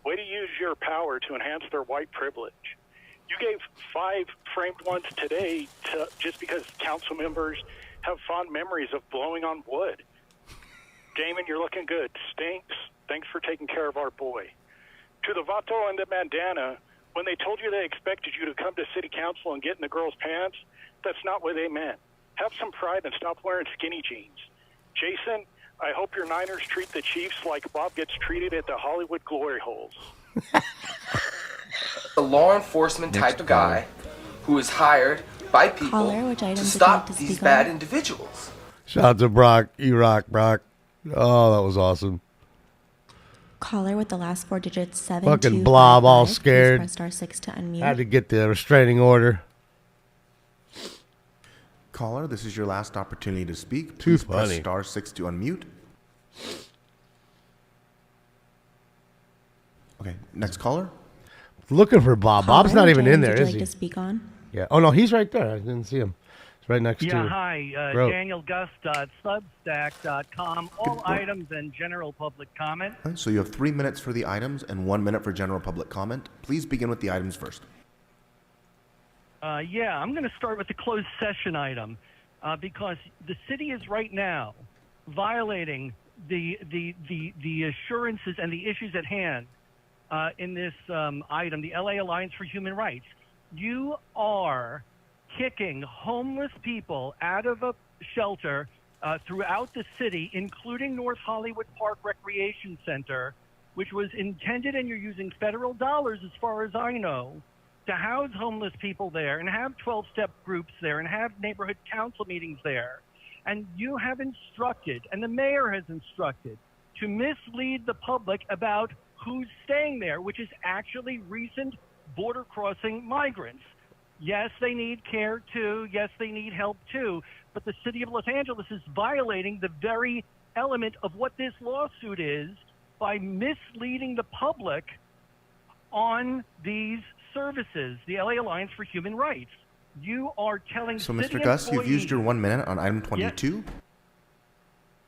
Way to use your power to enhance their white privilege. You gave 5 framed ones today just because council members have fond memories of blowing on wood. Damon, you're looking good. Stinks, thanks for taking care of our boy. To the Vato and the bandana, when they told you they expected you to come to city council and get in the girls' pants, that's not what they meant. Have some pride and stop wearing skinny jeans. Jason, I hope your Niners treat the Chiefs like Bob gets treated at the Hollywood glory holes. A law enforcement type of guy who is hired by people Caller, which to items would you stop like to these speak bad on? individuals. Shout out to Brock. E-Rock, Brock. Oh, that was awesome. Caller with the last 4 digits, 7. Fucking blob, all scared. Please press *6 to unmute. Had to get the restraining order. Caller, this is your last opportunity to speak. Too Please press funny. *6 to unmute. Okay, next caller. Looking for Bob. Bob's not even in there, Would you is like he? to speak on? Yeah. Oh no, he's right there. I didn't see him. It's right next to. Yeah, hi. Bro. DanielGust.substack.com. All items and general public comment. Okay, so you have 3 minutes for the items and 1 minute for general public comment. Please begin with the items first. Yeah, I'm going to start with the closed session item because the city is right now violating the assurances and the issues at hand in this item, the LA Alliance for Human Rights. You are kicking homeless people out of a shelter throughout the city, including North Hollywood Park Recreation Center, which was intended, and you're using federal dollars as far as I know, to house homeless people there and have 12-step groups there and have neighborhood council meetings there. And you have instructed, and the mayor has instructed, to mislead the public about who's staying there, which is actually recent border crossing migrants. Yes, they need care too. Yes, they need help too. But the city of Los Angeles is violating the very element of what this lawsuit is by misleading the public on these services, the LA Alliance for Human Rights. You are telling So, city Mr. Gus, you've employees- used your 1 minute on item 22.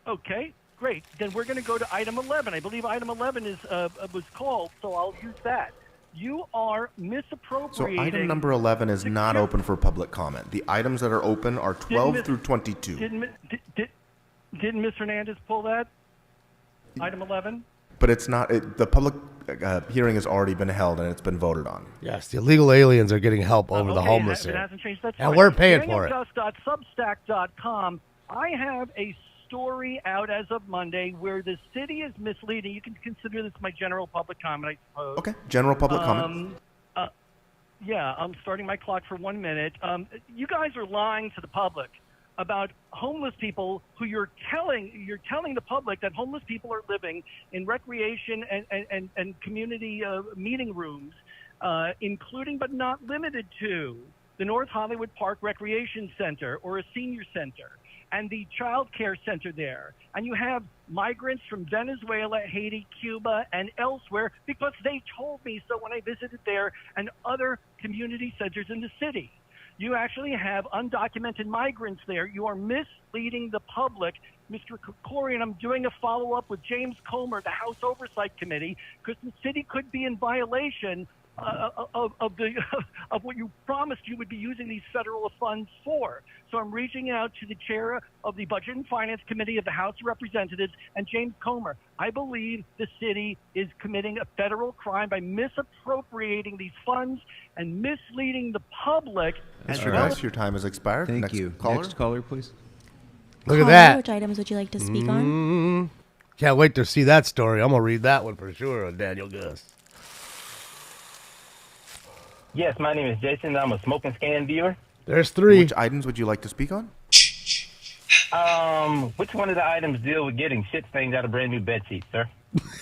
Okay, great. Then we're going to go to item 11. I believe item 11 is was called, so I'll use that. You are So misappropriating. item number 11 is not open for public comment. The items that are open are 12 through 22. Didn't Ms. Hernandez pull that? Item 11? But it's not, the public hearing has already been held and it's been voted on. Yes, the illegal aliens are getting help over the Okay, homeless if it here. hasn't changed, that's And fine. we're paying for it. DanielGust.substack.com. I have a story out as of Monday where the city is misleading. You can consider this my general public comment, I suppose. Okay, general public comment. Yeah, I'm starting my clock for 1 minute. You guys are lying to the public about homeless people who you're telling the public that homeless people are living in recreation and community meeting rooms, including but not limited to the North Hollywood Park Recreation Center or a senior center and the child care center there. And you have migrants from Venezuela, Haiti, Cuba, and elsewhere because they told me so when I visited there and other community centers in the city. You actually have undocumented migrants there. You are misleading the public. Mr. Corey, and I'm doing a follow-up with James Comer, the House Oversight Committee, because the city could be in violation of what you promised you would be using these federal funds for. So I'm reaching out to the chair of the Budget and Finance Committee of the House of Representatives and James Comer. I believe the city is committing a federal crime by misappropriating these funds and misleading the public. Mr. Gus, your time has expired. Thank Next you. Caller. Next caller, please. Look at Caller, that. Which items would you like to speak on? Can't wait to see that story. I'm going to read that one for sure on Daniel Gus. Yes, my name is Jason. I'm a smoking scan viewer. There's 3. Which items would you like to speak on? Which one of the items deal with getting shit stains out of brand new bed sheets, sir?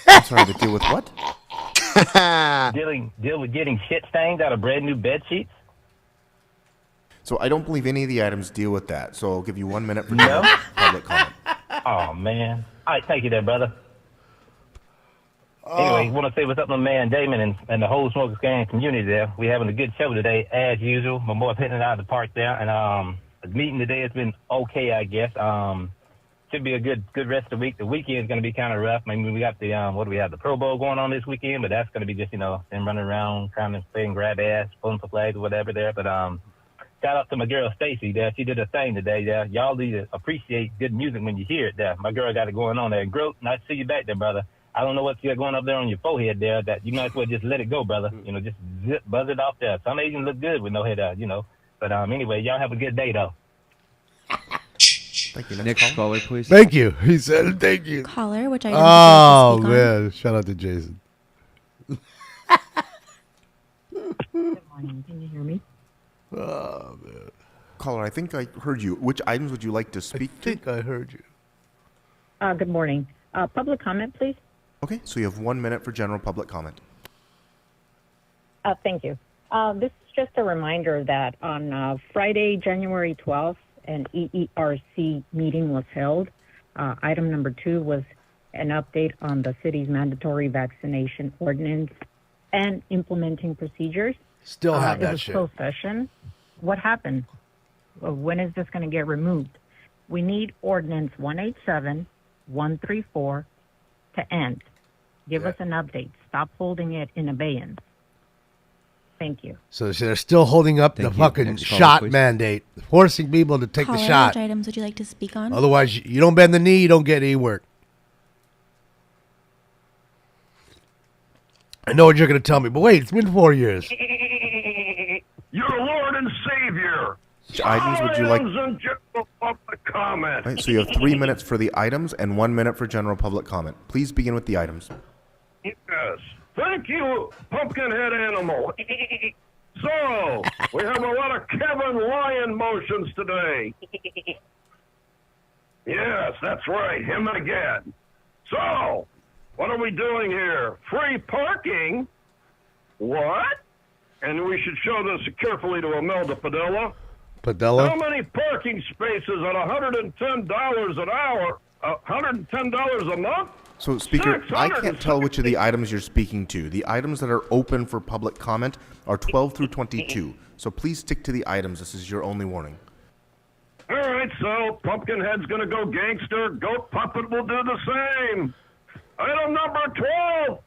I'm sorry, to deal with what? Deal with getting shit stains out of brand new bed sheets? So I don't believe any of the items deal with that. So I'll give you 1 minute for general public comment. Oh, man. All right, thank you there, brother. Anyway, want to say what's up to my man Damon and the whole smoking scan community there. We're having a good show today, as usual. My boy's hitting it out of the park there. And the meeting today has been okay, I guess. Should be a good rest of the week. The weekend's going to be kind of rough. I mean, we got the, what do we have, the Pro Bowl going on this weekend, but that's going to be just, them running around, trying to play and grab ass, pulling for flags or whatever there. But shout out to my girl Stacy there. She did her thing today there. Y'all need to appreciate good music when you hear it there. My girl got it going on there. Grote, nice to see you back there, brother. I don't know what's going up there on your forehead there that you might as well just let it go, brother. Just buzz it off there. Some Asians look good with no head out, But anyway, y'all have a good day, though. Thank you. Next caller, please. Thank you. He said thank you. Caller, which items Oh, would you like to speak on? man. Shout out to Jason. Good morning. Can you hear me? Oh, man. Caller, I think I heard you. Which items would you like to speak I think I heard you. Good morning. Public comment, please. Okay, so you have 1 minute for general public comment. Thank you. This is just a reminder that on Friday, January 12th, an EERC meeting was held. Item number 2 was an update on the city's mandatory vaccination ordinance and implementing procedures. Still have it that was shit. closed session. What happened? When is this going to get removed? We need ordinance 187-134 to end. Give us an update. Stop holding it in abeyance. Thank you. So they're still holding up the fucking Next caller, shot please. mandate, forcing people to take the Caller, shot. which items would you like to speak on? Otherwise, you don't bend the knee, you don't get any work. I know what you're going to tell me, but wait, it's been 4 years. Your Lord and Savior. Which items would you like? Items and general public comment. Right, so you have 3 minutes for the items and 1 minute for general public comment. Please begin with the items. Yes. Thank you, Pumpkinhead Animal. So, we have a lot of Kevin Lyon motions today. Yes, that's right, him again. So, what are we doing here? Free parking? What? And we should show this carefully to Imelda Padilla. Padilla? How many parking spaces at $110 an hour? $110 a month? So, Speaker, I can't tell which of the items you're speaking to. The items that are open for public comment are 12 through 22. So please stick to the items. This is your only warning. All right, so Pumpkinhead's going to go gangster. Goat Puppet will do the same. Item number 12.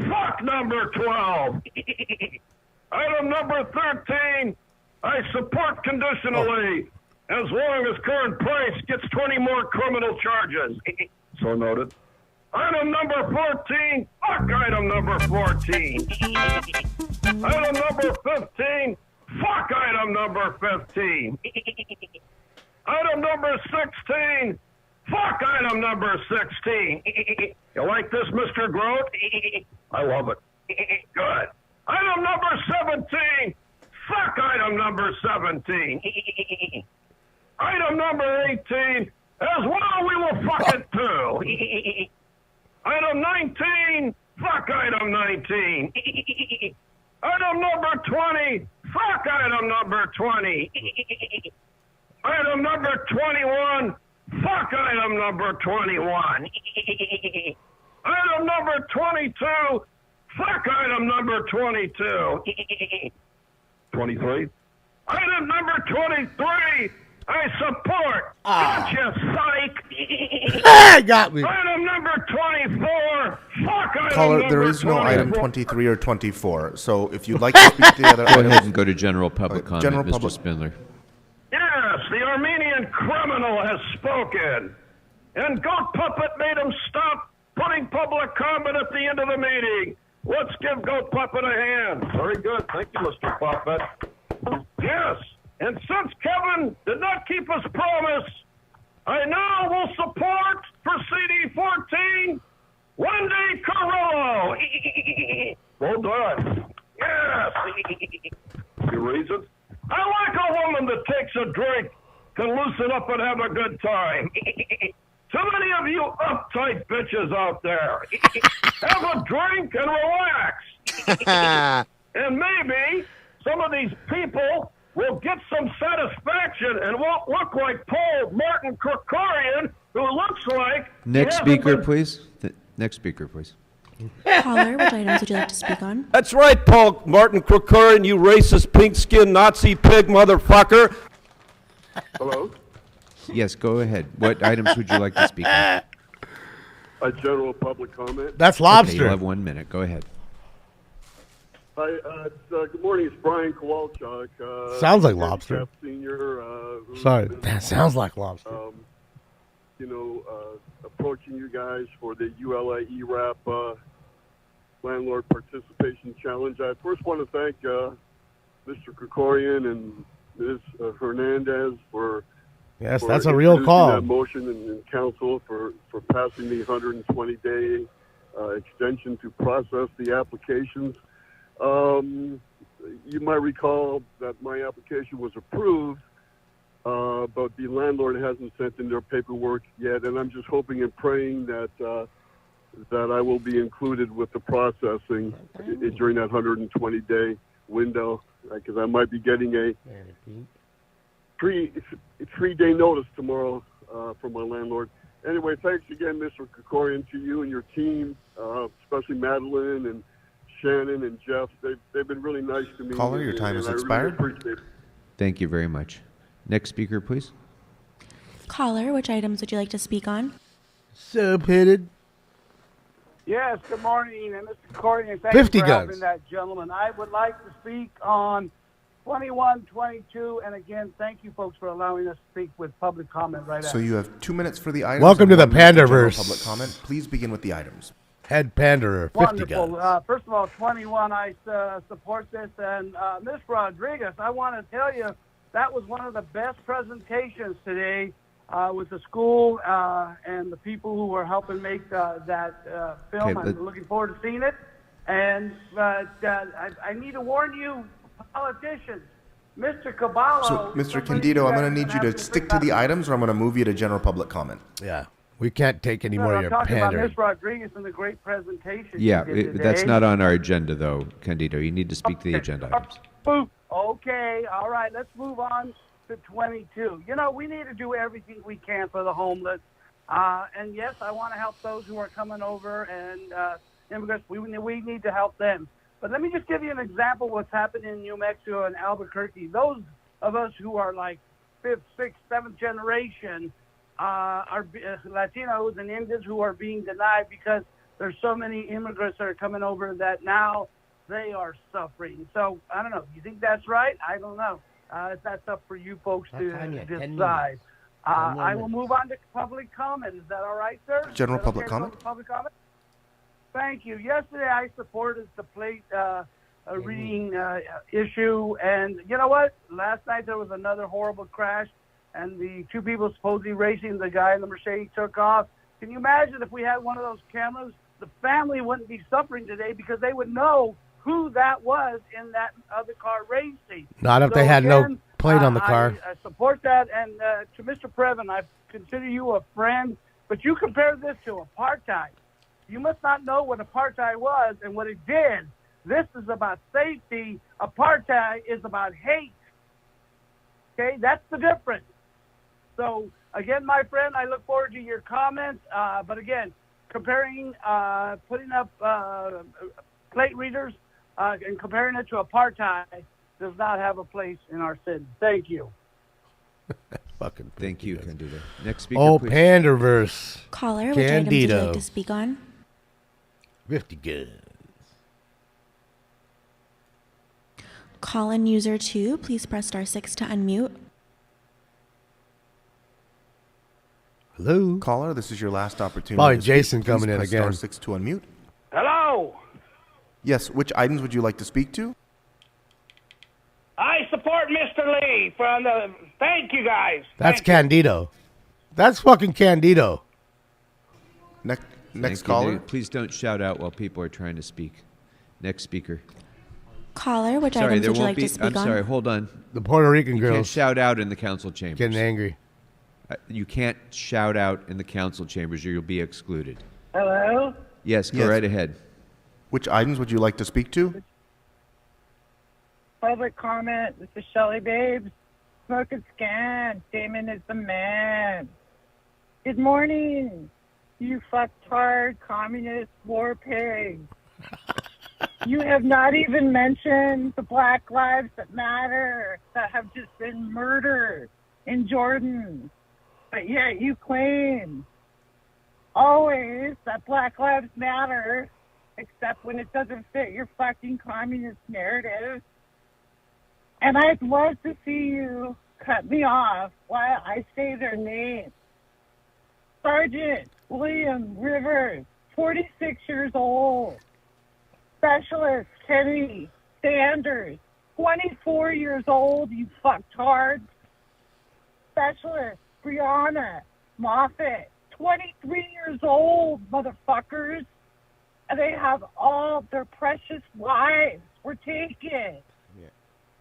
Fuck number 12. Item number 13. I support conditionally as long as current price gets 20 more criminal charges. So noted. Item number 14. Fuck item number 14. Item number 15. Fuck item number 15. Item number 16. Fuck item number 16. You like this, Mr. Grote? I love it. Good. Item number 17. Fuck item number 17. Item number 18. As well, we will fuck it too. Item 19. Fuck item 19. Item number 20. Fuck item number 20. Item number 21. Fuck item number 21. Item number 22. Fuck item number 22. 23. Item number 23. I support. Gotcha, psych. Got me. Item number 24. Fuck item Caller, number there is no 24. item 23 or 24. So if you'd like to speak to the other Go items, ahead and go to general public comment, general Mr. public- Spindler. Yes, the Armenian criminal has spoken. And Goat Puppet made him stop putting public comment at the end of the meeting. Let's give Goat Puppet a hand. Very good. Thank you, Mr. Puppet. Yes, and since Kevin did not keep his promise, I now will support for CD 14, Wendy Carrillo. Well done. Yes. Your reasons? I like a woman that takes a drink, can loosen up and have a good time. Too many of you uptight bitches out there. Have a drink and relax. And maybe some of these people will get some satisfaction and won't look like Paul Martin Krikorian, who looks like... Next he hasn't speaker, been- please. Next speaker, please. Caller, which items would you like to speak on? That's right, Paul Martin Krikorian, you racist, pink-skinned Nazi pig motherfucker. Hello? Yes, go ahead. What items would you like to speak on? A general public comment. That's Okay, lobster. you'll have 1 minute. Go ahead. Hi, good morning. It's Brian Kowalchuk. Sounds like lobster. Handicap Senior. Who's Sorry, been, that sounds like lobster. Approaching you guys for the ULA ERAP Landlord Participation Challenge. I first want to thank Mr. Krikorian and Ms. Hernandez for Yes, for that's a real introducing call. That motion and council for passing the 120-day extension to process the applications. You might recall that my application was approved, but the landlord hasn't sent in their paperwork yet, and I'm just hoping and praying that that I will be included with the processing during that 120-day window, because I might be getting a 3-day notice tomorrow from my landlord. Anyway, thanks again, Mr. Krikorian, to you and your team, especially Madeline and Shannon and Jeff. They've been really nice to me. Caller, your time has I expired. Really appreciate it. Thank you very much. Next speaker, please. Caller, which items would you like to speak on? Subheaded. Yes, good morning, and Mr. Cordian, thank 50 you for guns. helping that gentleman. I would like to speak on 21, 22, and again, thank you folks for allowing us to speak with public comment right So after. you have 2 minutes for the items. Welcome and to the 1 minute for general Panderverse. Public comment. Please begin with the items. Head panderer, 50 Wonderful. guns. First of all, 21, I support this. And Ms. Rodriguez, I want to tell you, that was one of the best presentations today with the school and the people who were helping make that film. Okay, I'm looking forward to seeing it. And I need to warn you, politicians, Mr. Caballo. So, Mr. Candido, I'm going to need you to stick to the items, or I'm going to move you to general public comment. Yeah. We can't take any more of I'm your talking about pandering. Ms. Rodriguez and the great presentation. Yeah, she did that's today. not on our agenda, though, Candido. You need to speak to the agenda items. Boop. Okay, all right, let's move on to 22. You know, we need to do everything we can for the homeless. And yes, I want to help those who are coming over and immigrants. We need to help them. But let me just give you an example of what's happening in New Mexico and Albuquerque. Those of us who are like 5th, 6th, 7th generation are Latinos and Indians who are being denied because there's so many immigrants that are coming over that now they are suffering. So, I don't know. You think that's right? I don't know. That's up for you folks to decide. I will move on to public comment. Is that all right, sir? General Is that public okay, comment? Public comment? Thank you. Yesterday, I supported the plate reading issue. And you know what? Last night, there was another horrible crash. And the two people supposedly racing the guy in the Mercedes took off. Can you imagine if we had one of those cameras? The family wouldn't be suffering today because they would know who that was in that other car racing. Not if So they had no again, plate on the car. I support that. And to Mr. Previn, I consider you a friend. But you compare this to apartheid. You must not know what apartheid was and what it did. This is about safety. Apartheid is about hate. Okay, that's the difference. So, again, my friend, I look forward to your comments. But, again, comparing, putting up plate readers and comparing it to apartheid does not have a place in our city. Thank you. Fucking Thank you, Candido. Next speaker, Oh, please. Panderverse. Caller, which items would you Candido. like to speak on? 50 guns. Call in user 2. Please press *6 to unmute. Hello? Caller, this is your last opportunity. Probably to speak. Jason Please coming in press again. *6 to unmute. Hello. Yes, which items would you like to speak to? I support Mr. Lee from the. Thank you, guys. That's Candido. That's fucking Candido. Next Thank you. caller. Please don't shout out while people are trying to speak. Next speaker. Caller, which Sorry, items there would you won't like be. to speak I'm on? sorry. Hold on. The Puerto Rican You can't girls shout out in the council chambers. getting angry. You can't shout out in the council chambers, or you'll be excluded. Hello. Yes, go Yes. right ahead. Which items would you like to speak to? Public comment. This is Shelly Babes. Smoke and scan. Damon is the man. Good morning, you fucktard communist war pigs. You have not even mentioned the Black Lives That Matter that have just been murdered in Jordan. But yet you claim always that Black Lives Matter, except when it doesn't fit your fucking communist narrative. And I'd love to see you cut me off while I say their names. Sergeant William Rivers, 46 years old. Specialist Kenny Sanders, 24 years old, you fucktards. Specialist Brianna Moffett, 23 years old, motherfuckers. And they have all their precious lives were taken.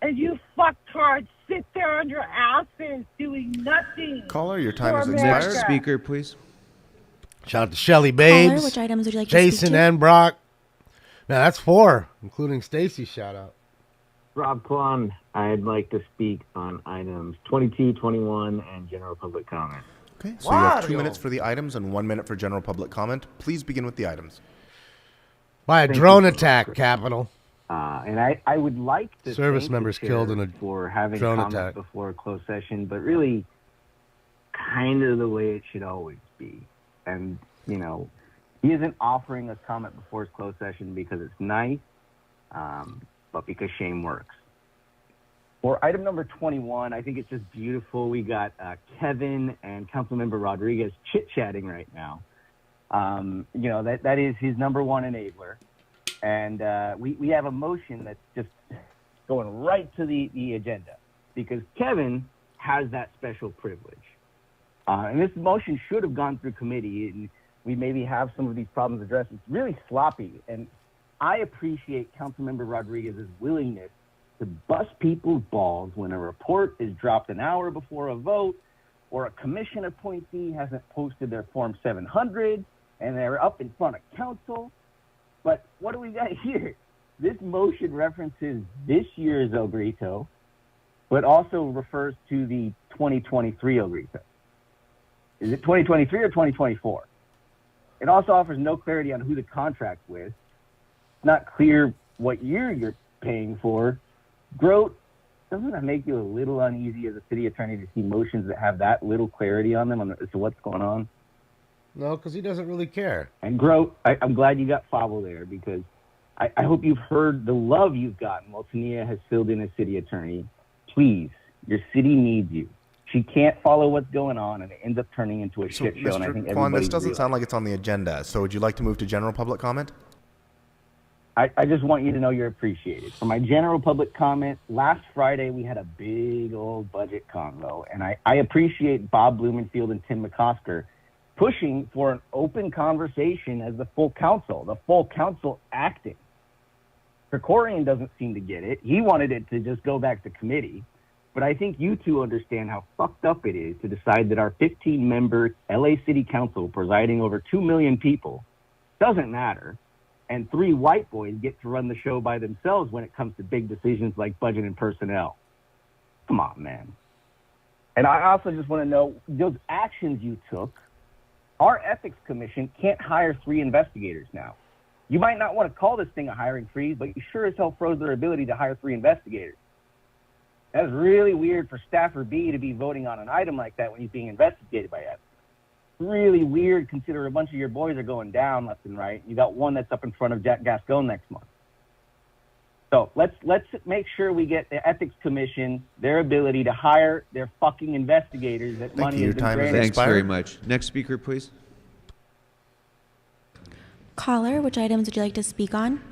And you fucktards sit there on your asses doing nothing. Caller, your time for has America. expired. Next speaker, please. Shout out to Shelly Babes. which items would you like to Jason speak to? and Brock. Man, that's 4, including Stacy's shout out. Rob Kwan, I'd like to speak on items 22, 21, and general public comment. Okay, so you have 2 Wario. minutes for the items and 1 minute for general public comment. Please begin with the items. By a Thank drone you. attack, Capital. And I would like to Service thank members the chair killed in a for having drone comments attack. before a closed session, but really kind of the way it should always be. And, you know, he isn't offering us comment before his closed session because it's nice, but because shame works. For item number 21, I think it's just beautiful. We got Kevin and Councilmember Rodriguez chit-chatting right now. You know, that is his number one enabler. And we have a motion that's just going right to the agenda because Kevin has that special privilege. And this motion should have gone through committee, and we maybe have some of these problems addressed. It's really sloppy, and I appreciate Councilmember Rodriguez's willingness to bust people's balls when a report is dropped an hour before a vote or a commission appointee hasn't posted their Form 700 and they're up in front of council. But what do we got here? This motion references this year's El Grito, but also refers to the 2023 El Grito. Is it 2023 or 2024? It also offers no clarity on who the contract's with. It's not clear what year you're paying for. Grote, doesn't that make you a little uneasy as a city attorney to see motions that have that little clarity on them as to what's going on? No, because he doesn't really care. And Grote, I'm glad you got Fable there because I hope you've heard the love you've gotten while Tania has filled in as city attorney. Please, your city needs you. She can't follow what's going on, and it ends up turning into a shit show. And I think Mr. Kwan, this everybody doesn't sound like it's on the agenda, so would you like to move to general public comment? I just want you to know you're appreciated. For my general public comment, last Friday we had a big old budget convo, and I appreciate Bob Blumenfield and Tim McCosker pushing for an open conversation as the full council acting. Krikorian doesn't seem to get it. He wanted it to just go back to committee. But I think you two understand how fucked up it is to decide that our 15-member LA City Council presiding over 2 million people doesn't matter, and 3 white boys get to run the show by themselves when it comes to big decisions like budget and personnel. Come on, man. And I also just want to know, those actions you took, our ethics commission can't hire 3 investigators now. You might not want to call this thing a hiring freeze, but you sure as hell froze their ability to hire 3 investigators. That's really weird for Staffer B to be voting on an item like that when he's being investigated by ethics. Really weird considering a bunch of your boys are going down left and right. You got one that's up in front of Jack Gascon next month. So let's make sure we get the ethics commission their ability to hire their fucking investigators that money has been granted. Thanks very much. Next speaker, please. Caller, which items would you like to speak on?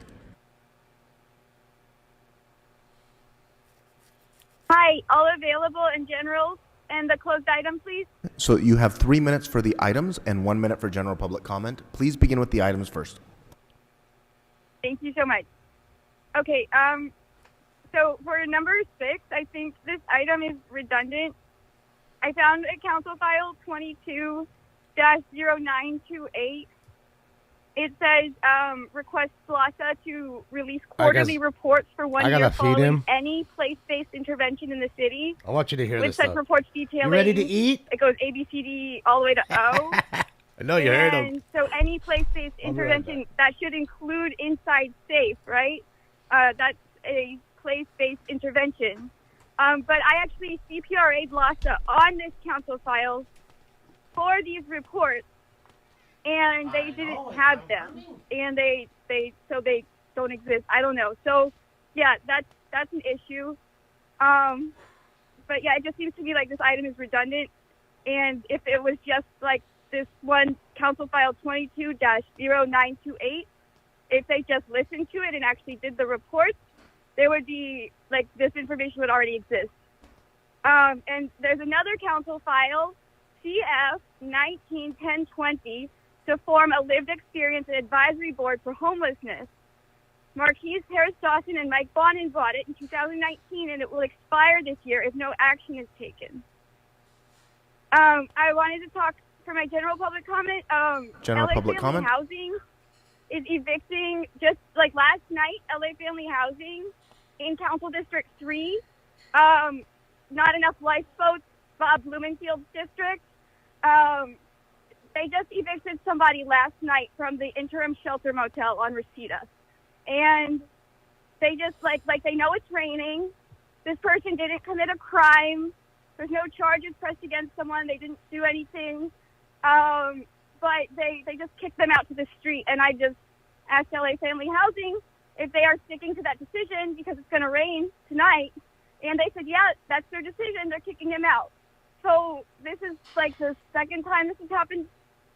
Hi, all available in general and the closed item, please. So you have 3 minutes for the items and 1 minute for general public comment. Please begin with the items first. Thank you so much. Okay, so for number 6, I think this item is redundant. I found a council file 22-0928. It says request Plaza to release quarterly reports for 1 year following any place-based intervention in the city. I want you to hear with this. such reports detailing. You ready to eat? It goes A, B, C, D, all the way to O. I know you heard him. And so any place-based intervention, that should include inside safe, right? That's a place-based intervention. But I actually CPRA'd LASA on this council file for these reports, and they didn't have them, and they don't exist. I don't know. So yeah, that's an issue. But yeah, it just seems to me like this item is redundant, and if it was just like this one council file 22-0928, if they just listened to it and actually did the reports, there would be like this information would already exist. And there's another council file, CF 191020, to form a lived experience advisory board for homelessness. Marquise Harris Dawson and Mike Bonin bought it in 2019, and it will expire this year if no action is taken. I wanted to talk for my general public comment. General LA public Family comment? Housing is evicting, just like last night, LA Family Housing in Council District 3. Not enough lifeboats, Bob Blumenfield's district. They just evicted somebody last night from the interim shelter motel on Reseda. And they just, like they know it's raining. This person didn't commit a crime. There's no charges pressed against someone. They didn't do anything. But they just kicked them out to the street. And I just asked LA Family Housing if they are sticking to that decision because it's going to rain tonight. And they said, yeah, that's their decision. They're kicking him out. So this is like the second time this has happened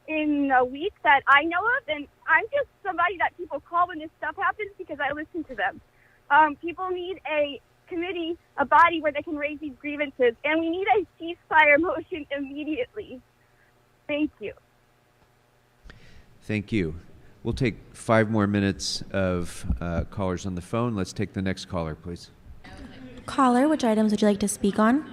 in a week that I know of. And I'm just somebody that people call when this stuff happens because I listen to them. People need a committee, a body where they can raise these grievances. And we need a ceasefire motion immediately. Thank you. Thank you. We'll take 5 more minutes of callers on the phone. Let's take the next caller, please. Caller, which items would you like to speak on?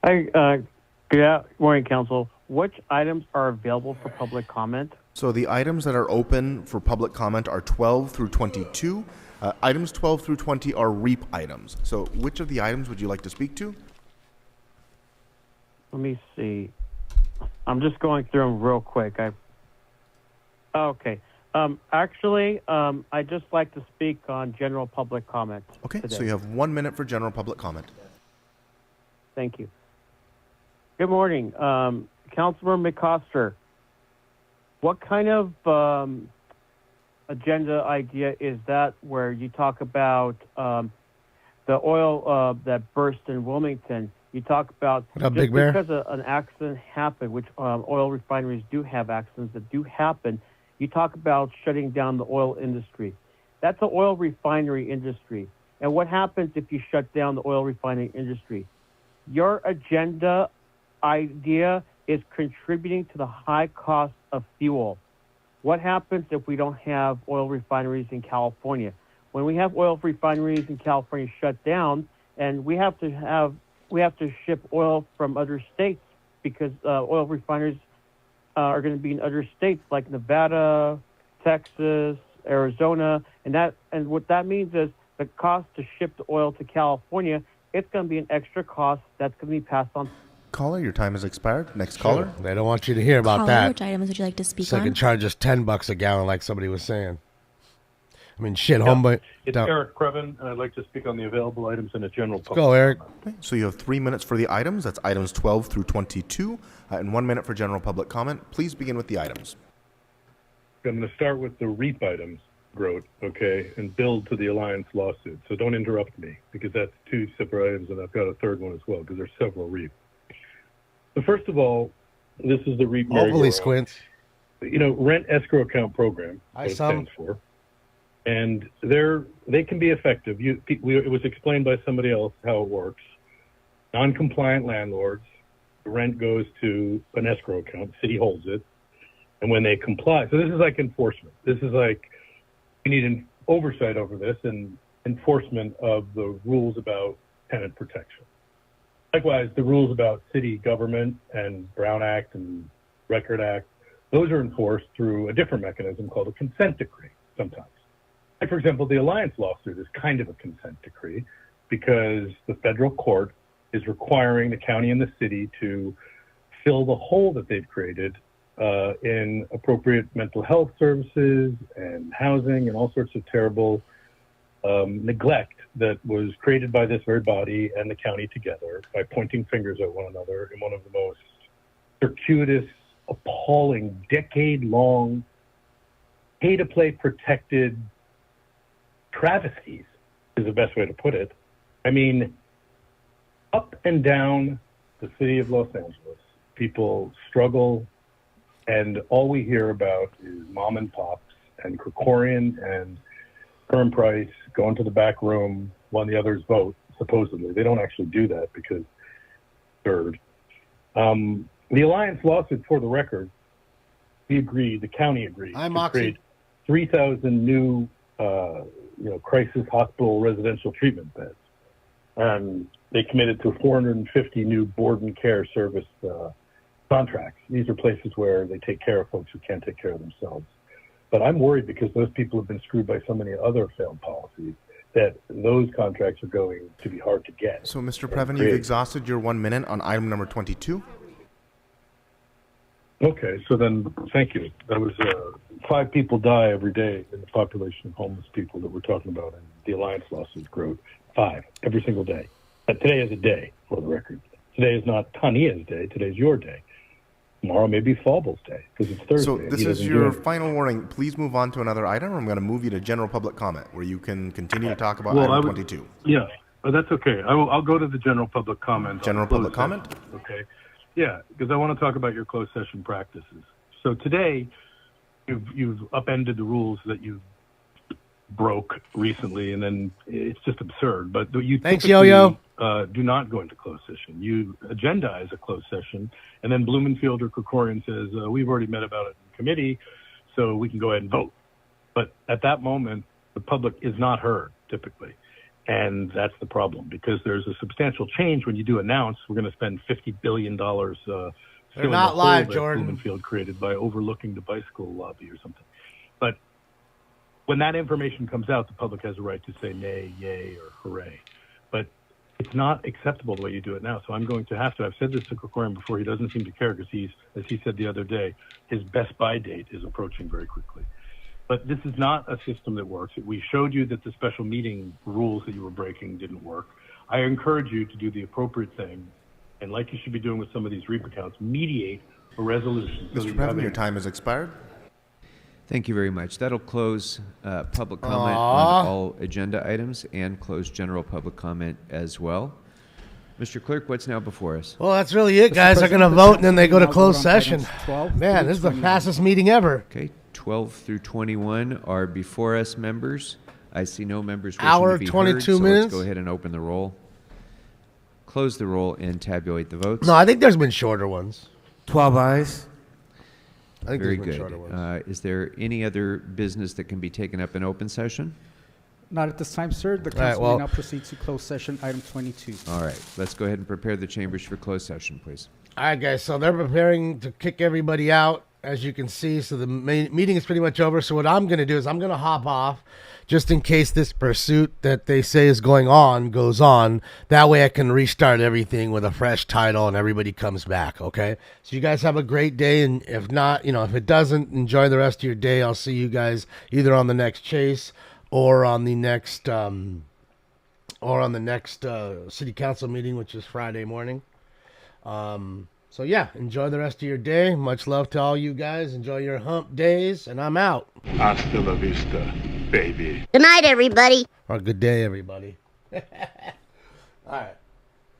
Hi, good morning, Council. Which items are available for public comment? So the items that are open for public comment are 12 through 22. Items 12 through 20 are REAP items. So which of the items would you like to speak to? Let me see. I'm just going through them real quick. Okay. Actually, I'd just like to speak on general public comment. Okay, today. so you have 1 minute for general public comment. Thank you. Good morning. Councilor McCoster, what kind of agenda idea is that where you talk about the oil that burst in Wilmington? You talk about just Big Bear? because an accident happened, which oil refineries do have accidents that do happen, you talk about shutting down the oil industry. That's an oil refinery industry. And what happens if you shut down the oil refining industry? Your agenda idea is contributing to the high cost of fuel. What happens if we don't have oil refineries in California? When we have oil refineries in California shut down, and we have to ship oil from other states because oil refineries are going to be in other states like Nevada, Texas, Arizona, and what that means is the cost to ship the oil to California, it's going to be an extra cost that's going to be passed on. Caller, your time has expired. Next caller. They don't want you to hear about Caller, that. which items would you like to speak So they on? can charge us $10 a gallon, like somebody was saying. I mean, shit, homeboy. It's Eric Krevin, and I'd like to speak on the available items in a general public. Go, Eric. Okay, so you have 3 minutes for the items. That's items 12 through 22, and 1 minute for general public comment. Please begin with the items. I'm going to start with the REAP items, Grote, okay, and build to the Alliance lawsuit. So don't interrupt me, because that's 2 separate items, and I've got a third one as well, because there's several REAP. So first of all, this is the REAP. Hopefully, Squints. You know, rent escrow account program, what it stands for. And they can be effective. It was explained by somebody else how it works. Non-compliant landlords, the rent goes to an escrow account, city holds it, and when they comply, so this is like enforcement. This is like, we need an oversight over this and enforcement of the rules about tenant protection. Likewise, the rules about city government and Brown Act and Record Act, those are enforced through a different mechanism called a consent decree sometimes. Like, for example, the Alliance lawsuit is kind of a consent decree because the federal court is requiring the county and the city to fill the hole that they've created in appropriate mental health services and housing and all sorts of terrible neglect that was created by this very body and the county together by pointing fingers at one another in one of the most circuitous, appalling, decade-long, pay-to-play protected travesties is the best way to put it. I mean, up and down the city of Los Angeles, people struggle, and all we hear about is mom and pops and Krikorian and Curran Price going to the back room when the others vote, supposedly. They don't actually do that because third. The Alliance lawsuit, for the record, we agreed, the county agreed to create 3,000 new crisis hospital residential treatment beds. And they committed to 450 new board and care service contracts. These are places where they take care of folks who can't take care of themselves. But I'm worried because those people have been screwed by so many other failed policies that those contracts are going to be hard to get. So, Mr. Previn, you've exhausted your 1 minute on item number 22. Okay, so then, thank you. That was 5 people die every day in the population of homeless people that we're talking about, and the Alliance lawsuits grow 5 every single day. But today is a day, for the record. Today is not Tania's day. Today's your day. Tomorrow may be Faubles' day, because it's Thursday. So this is your final warning. Please move on to another item, or I'm going to move you to general public comment, where you can continue to talk about item 22. Yeah, but that's okay. I'll go to the general public comment. General public comment? Okay. Yeah, because I want to talk about your closed session practices. So today, you've upended the rules that you broke recently, and then it's just absurd. But you Thanks, Yo-Yo. Do not go into closed session. You agendize a closed session, and then Blumenfield or Krikorian says, we've already met about it in committee, so we can go ahead and vote. But at that moment, the public is not heard, typically. And that's the problem, because there's a substantial change when you do announce we're going to spend $50 billion They're not live, Jordan. Blumenfield created by overlooking the bicycle lobby or something. But when that information comes out, the public has a right to say nay, yay, or hooray. But it's not acceptable the way you do it now. So I'm going to have to. I've said this to Krikorian before. He doesn't seem to care because he's, as he said the other day, his Best Buy date is approaching very quickly. But this is not a system that works. We showed you that the special meeting rules that you were breaking didn't work. I encourage you to do the appropriate thing, and like you should be doing with some of these REAP accounts, mediate a resolution. Mr. Previn, your time has expired. Thank you very much. That'll close public comment on all agenda items and close general public comment as well. Mr. Clerk, what's now before us? Well, that's really it, guys. They're going to vote, and then they go to closed session. Man, this is the fastest meeting ever. Okay, 12 through 21 are before us, members. I see no members wishing Hour, to be 22 heard, so minutes. let's go ahead and open the roll, close the roll, and tabulate the votes. No, I think there's been shorter ones. 12 ayes. I think Very there's been good. shorter ones. Is there any other business that can be taken up in open session? Not at this time, sir. The All right, council well- may now proceed to closed session, item 22. All right, let's go ahead and prepare the chambers for closed session, please. All right, guys. So they're preparing to kick everybody out, as you can see. So the meeting is pretty much over. So what I'm going to do is I'm going to hop off just in case this pursuit that they say is going on goes on. That way I can restart everything with a fresh title and everybody comes back, okay? So you guys have a great day. And if not, if it doesn't, enjoy the rest of your day. I'll see you guys either on the next chase or on the next city council meeting, which is Friday morning. So yeah, enjoy the rest of your day. Much love to all you guys. Enjoy your hump days, and I'm out. Hasta la vista, baby. Good night, everybody. Or good day, everybody. All right.